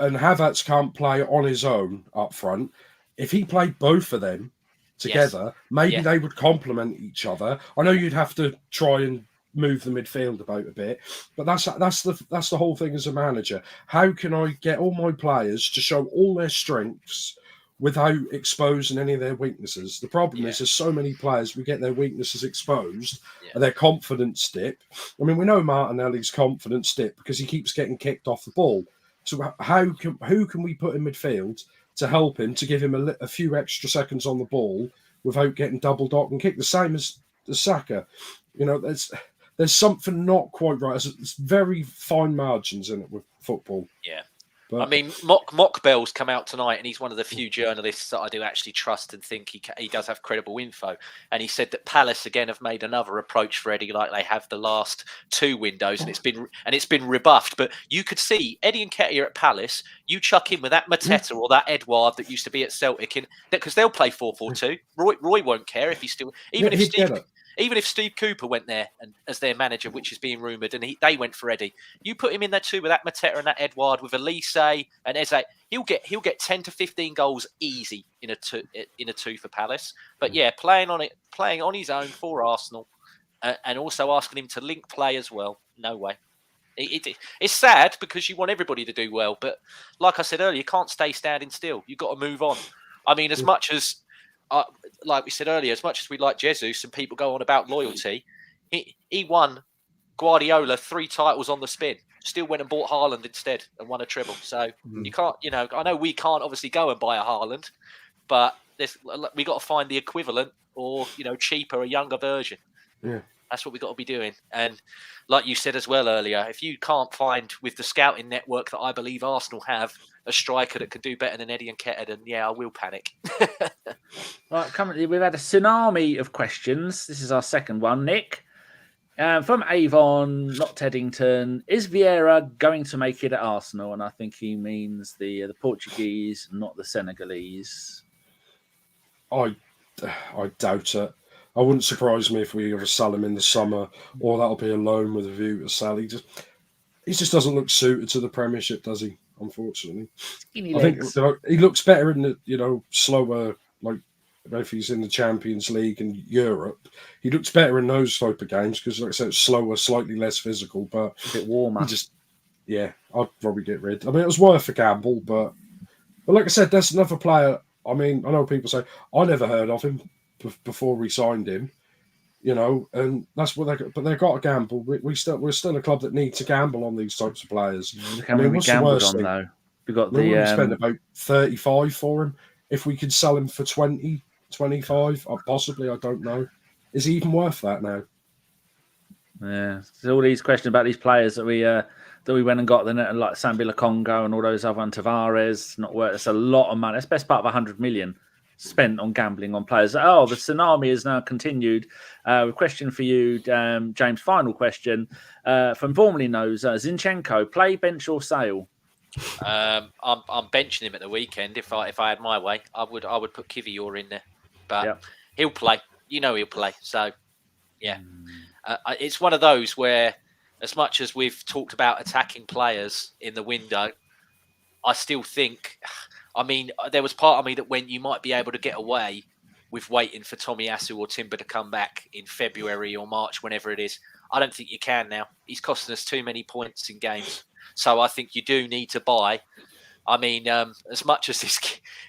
and Havertz can't play on his own up front. If he played both of them together, maybe they would complement each other. I know you'd have to try and move the midfield about a bit, but that's the whole thing as a manager. How can I get all my players to show all their strengths without exposing any of their weaknesses. The problem is there's so many players who get their weaknesses exposed and their confidence dip. I mean, we know Martinelli's confidence dip because he keeps getting kicked off the ball. So who can we put in midfield to help him, to give him a few extra seconds on the ball without getting double-docked and kicked? The same as Saka. You know, there's something not quite right. It's very fine margins in it with football. Yeah. But, I mean, Mock Bell's come out tonight, and he's one of the few journalists that I do actually trust and think he does have credible info. And he said that Palace again have made another approach for Eddie, like they have the last 2 windows, and it's been rebuffed. But you could see Eddie Nketiah at Palace. You chuck in with that Mateta or that Edouard that used to be at Celtic, because they'll play 4-4-2. Roy won't care if he's still even if Steve Cooper went there and as their manager, which is being rumoured, and they went for Eddie, you put him in there too with that Mateta and that Edouard, with Elise and Eze, he'll get 10 to 15 goals easy in a two for Palace. But yeah, playing on his own for Arsenal, and also asking him to link play as well. No way. It's sad because you want everybody to do well, but like I said earlier, you can't stay standing still. You've got to move on. I mean, as much as like we said earlier, as much as we like Jesus and people go on about loyalty, he won Guardiola 3 titles on the spin. Still went and bought Haaland instead and won a treble. So you can't, I know we can't obviously go and buy a Haaland, but we got to find the equivalent or, cheaper, a younger version. Yeah. That's what we've got to be doing. And like you said as well earlier, if you can't find with the scouting network that I believe Arsenal have a striker that could do better than Eddie Nketiah, then I will panic. Right, currently we've had a tsunami of questions. This is our second one, Nick. From Avon, not Teddington. Is Vieira going to make it at Arsenal? And I think he means the Portuguese, not the Senegalese. I doubt it. I wouldn't surprise me if we ever sell him in the summer, or that'll be a loan with a view to sell. He just doesn't look suited to the Premiership, does he? Unfortunately, I think he looks better in the slower, like if he's in the Champions League and Europe, he looks better in those type of games because, like I said, it's slower, slightly less physical, but a bit warmer. I'd probably get rid. I mean, it was worth a gamble, but like I said, there's another player. I mean, I know people say I never heard of him before we signed him, and that's what but they've got to gamble. We're still a club that needs to gamble on these types of players. Look how many we gambled on, though. We got we spent about 35 for him. If we could sell him for 20, 25, or possibly, I don't know. Is he even worth that now? Yeah, there's all these questions about these players that we went and got, like Sambila Congo and all those other ones, Tavares, not worth. It's a lot of money. It's best part of 100 million. Spent on gambling on players. The tsunami has now continued. Question for you, James. Final question from formerly knows Zinchenko: play, bench, or sale? I'm benching him at the weekend. If I had my way, I would put Kiwior in there, but he'll play. He'll play. So yeah, it's one of those where, as much as we've talked about attacking players in the window, I still think. I mean, there was part of me that went, you might be able to get away with waiting for Tomiyasu or Timber to come back in February or March, whenever it is. I don't think you can now. He's costing us too many points in games. So I think you do need to buy. I mean, as much as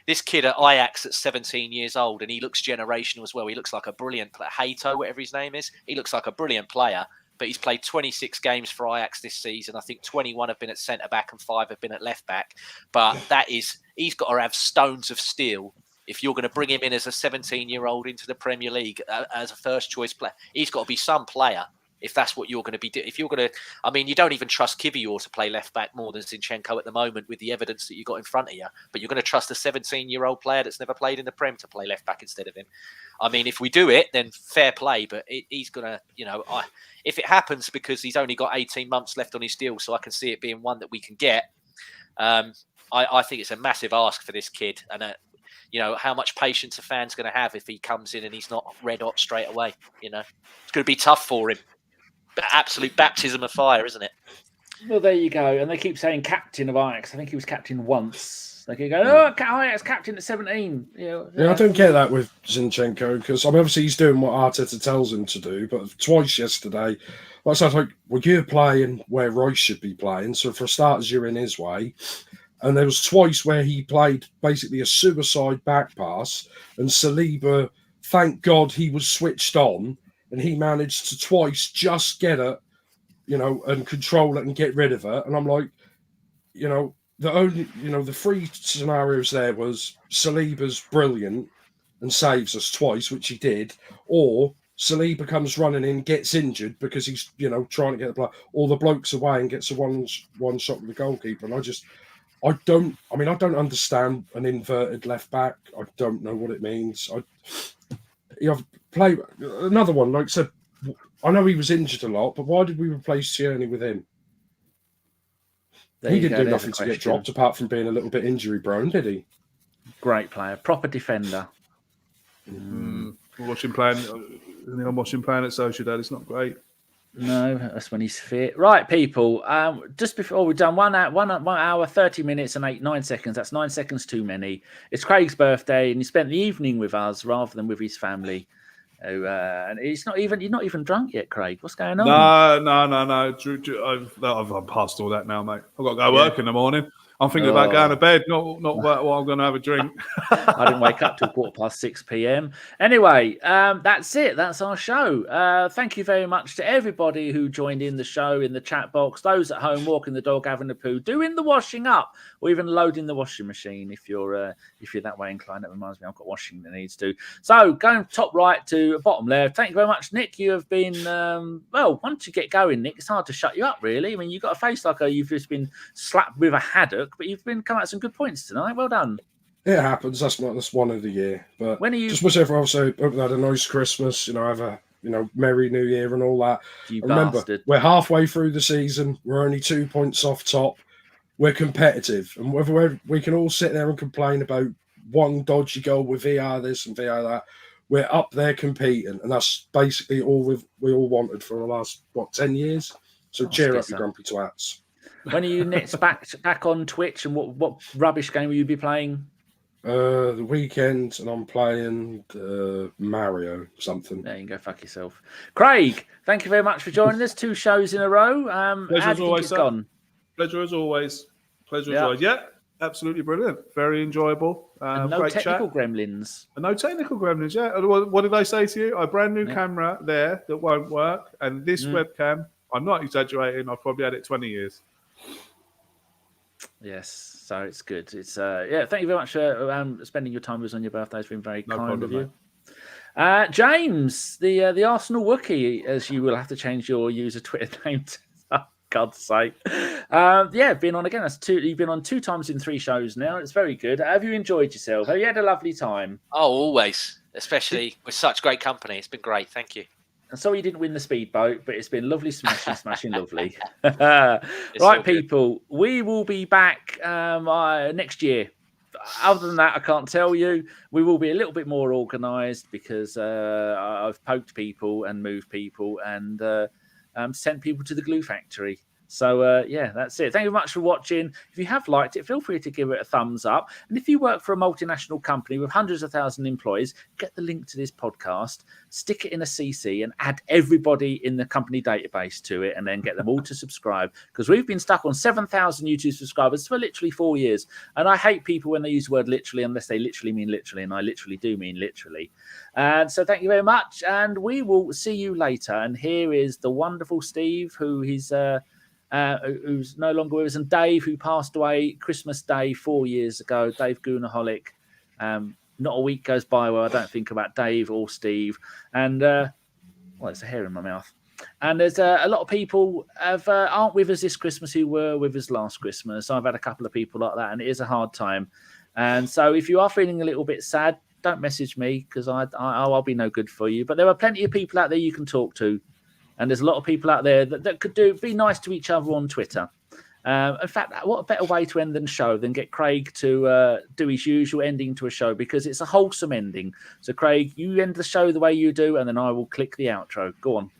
this kid at Ajax at 17 years old, and he looks generational as well. He looks like a brilliant player. Hato, whatever his name is. He looks like a brilliant player. But he's played 26 games for Ajax this season. I think 21 have been at centre-back and 5 have been at left-back. But he's got to have stones of steel if you're going to bring him in as a 17-year-old into the Premier League as a first-choice player. He's got to be some player if that's what you're going to be doing. If you're going to, I mean, you don't even trust Kiwior to play left-back more than Zinchenko at the moment with the evidence that you got in front of you. But you're going to trust a 17-year-old player that's never played in the Prem to play left-back instead of him. I mean, if we do it, then fair play. But he's going to, if it happens because he's only got 18 months left on his deal, so I can see it being one that we can get. I think it's a massive ask for this kid. And, how much patience a fan's going to have if he comes in and he's not red hot straight away. It's going to be tough for him. Absolute baptism of fire, isn't it? Well, there you go. And they keep saying captain of Ajax. I think he was captain once. They keep going, Ajax captain at 17. Yeah, I don't get that with Zinchenko because obviously he's doing what Arteta tells him to do. But twice yesterday, you're playing where Reiss should be playing. So for starters, you're in his way. And there was twice where he played basically a suicide back pass, and Saliba, thank God he was switched on, and he managed to twice just get it, and control it and get rid of it. And I'm like, the three scenarios there was Saliba's brilliant and saves us twice, which he did, or Saliba comes running in, gets injured because he's, trying to get the play, or the bloke's away and gets a one shot with the goalkeeper. And I don't understand an inverted left back. I don't know what it means. I've played another one, like I said, I know he was injured a lot, but why did we replace Tierney with him? He didn't do nothing to get dropped apart from being a little bit injury prone, did he? Great player, proper defender. I'm watching playing at Sociedad. It's not great. No, that's when he's fit. Right, people. Just before we've done 1 hour, 30 minutes and 9 seconds. That's 9 seconds too many. It's Craig's birthday, and he spent the evening with us rather than with his family. And you're not even drunk yet, Craig. What's going on? No. I've passed all that now, mate. I've got to go work in the morning. I'm thinking about going to bed, not about what I'm going to have a drink. I didn't wake up till 6:15 p.m. Anyway, that's it. That's our show. Thank you very much to everybody who joined in the show in the chat box. Those at home walking the dog, having a poo, doing the washing up, or even loading the washing machine if you're that way inclined. That reminds me, I've got washing that needs to. So going top right to bottom left. Thank you very much, Nick. You have been once you get going, Nick, it's hard to shut you up. Really, I mean, you've got a face like you've just been slapped with a haddock. But you've been coming out some good points tonight. Well done. It happens. That's one of the year. But when are you? Just wish everyone also had a nice Christmas. Have a Merry New Year and all that. Remember, we're halfway through the season. We're only 2 points off top. We're competitive, and whether we can all sit there and complain about one dodgy goal with VR this and VR that, we're up there competing, and that's basically all we all wanted for the last 10 years. So cheer up, you grumpy twats. When are you next back on Twitch, and what rubbish game will you be playing? The weekend, and I'm playing Mario something. There you go, fuck yourself. Craig, thank you very much for joining us. 2 shows in a row. Pleasure as always, gone? Pleasure as always. Yeah, absolutely brilliant. Very enjoyable. And no great technical chat. gremlins. And no technical gremlins, yeah. What did I say to you? A brand new camera there that won't work, and this webcam, I'm not exaggerating, I've probably had it 20 years. Yes, so it's good. It's thank you very much for spending your time with us on your birthday. It's been very kind of you. James, the Arsenal Wookie, as you will have to change your user Twitter name to, oh, God's sake. Been on again. You've been on 2 times in 3 shows now. It's very good. Have you enjoyed yourself? Have you had a lovely time? Oh, always, especially with such great company. It's been great. Thank you. And sorry you didn't win the speedboat, but it's been lovely smashing lovely. Right, people, we will be back next year. Other than that, I can't tell you. We will be a little bit more organised because I've poked people and moved people and sent people to the glue factory. So, that's it. Thank you very much for watching. If you have liked it, feel free to give it a thumbs up. And if you work for a multinational company with hundreds of thousands of employees, get the link to this podcast, stick it in a CC and add everybody in the company database to it and then get them all to subscribe. Because we've been stuck on 7,000 YouTube subscribers for literally 4 years. And I hate people when they use the word literally unless they literally mean literally. And I literally do mean literally. And so thank you very much. And we will see you later. And here is the wonderful Steve, who's no longer with us, and Dave, who passed away Christmas Day 4 years ago. Dave Goonaholic. Not a week goes by where I don't think about Dave or Steve. And there's a hair in my mouth. And there's a lot of people aren't with us this Christmas who were with us last Christmas. I've had a couple of people like that, and it is a hard time. And so if you are feeling a little bit sad, don't message me because I'll be no good for you. But there are plenty of people out there you can talk to. And there's a lot of people out there that could be nice to each other on Twitter. In fact, what a better way to end the show than get Craig to do his usual ending to a show, because it's a wholesome ending. So, Craig, you end the show the way you do, and then I will click the outro. Go on.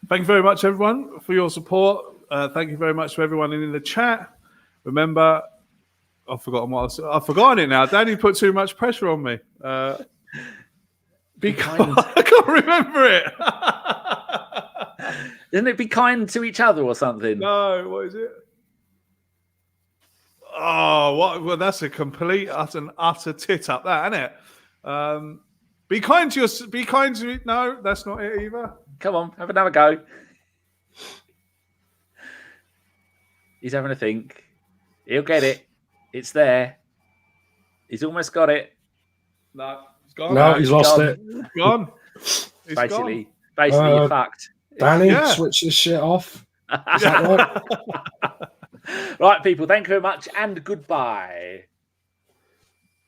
Thank you very much, everyone, for your support. Thank you very much for everyone in the chat. Remember, I've forgotten it now. Danny put too much pressure on me. Because I can't remember it. Isn't it be kind to each other or something? No, what is it? Oh, what? Well, that's a complete utter tit up, that, isn't it? Be kind to your. Be kind to. No, that's not it either. Come on, have another go. He's having a think. He'll get it. It's there. He's almost got it. No, it's gone. No, he's lost gone. it. It's gone. It's Basically, gone. you're fucked. Danny, Yeah. switch this shit off. Is that right? Right, people, thank you very much and goodbye.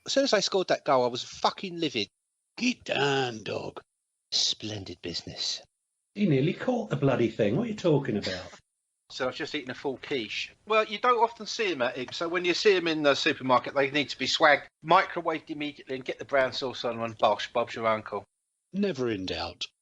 As soon as I scored that goal, I was fucking livid. Get down, dog. Splendid business. He nearly caught the bloody thing. What are you talking about? So I was just eating a full quiche. Well, you don't often see them at Ibs, so when you see them in the supermarket, they need to be swagged, microwaved immediately, and get the brown sauce on and bosh, Bob's your uncle. Never in doubt.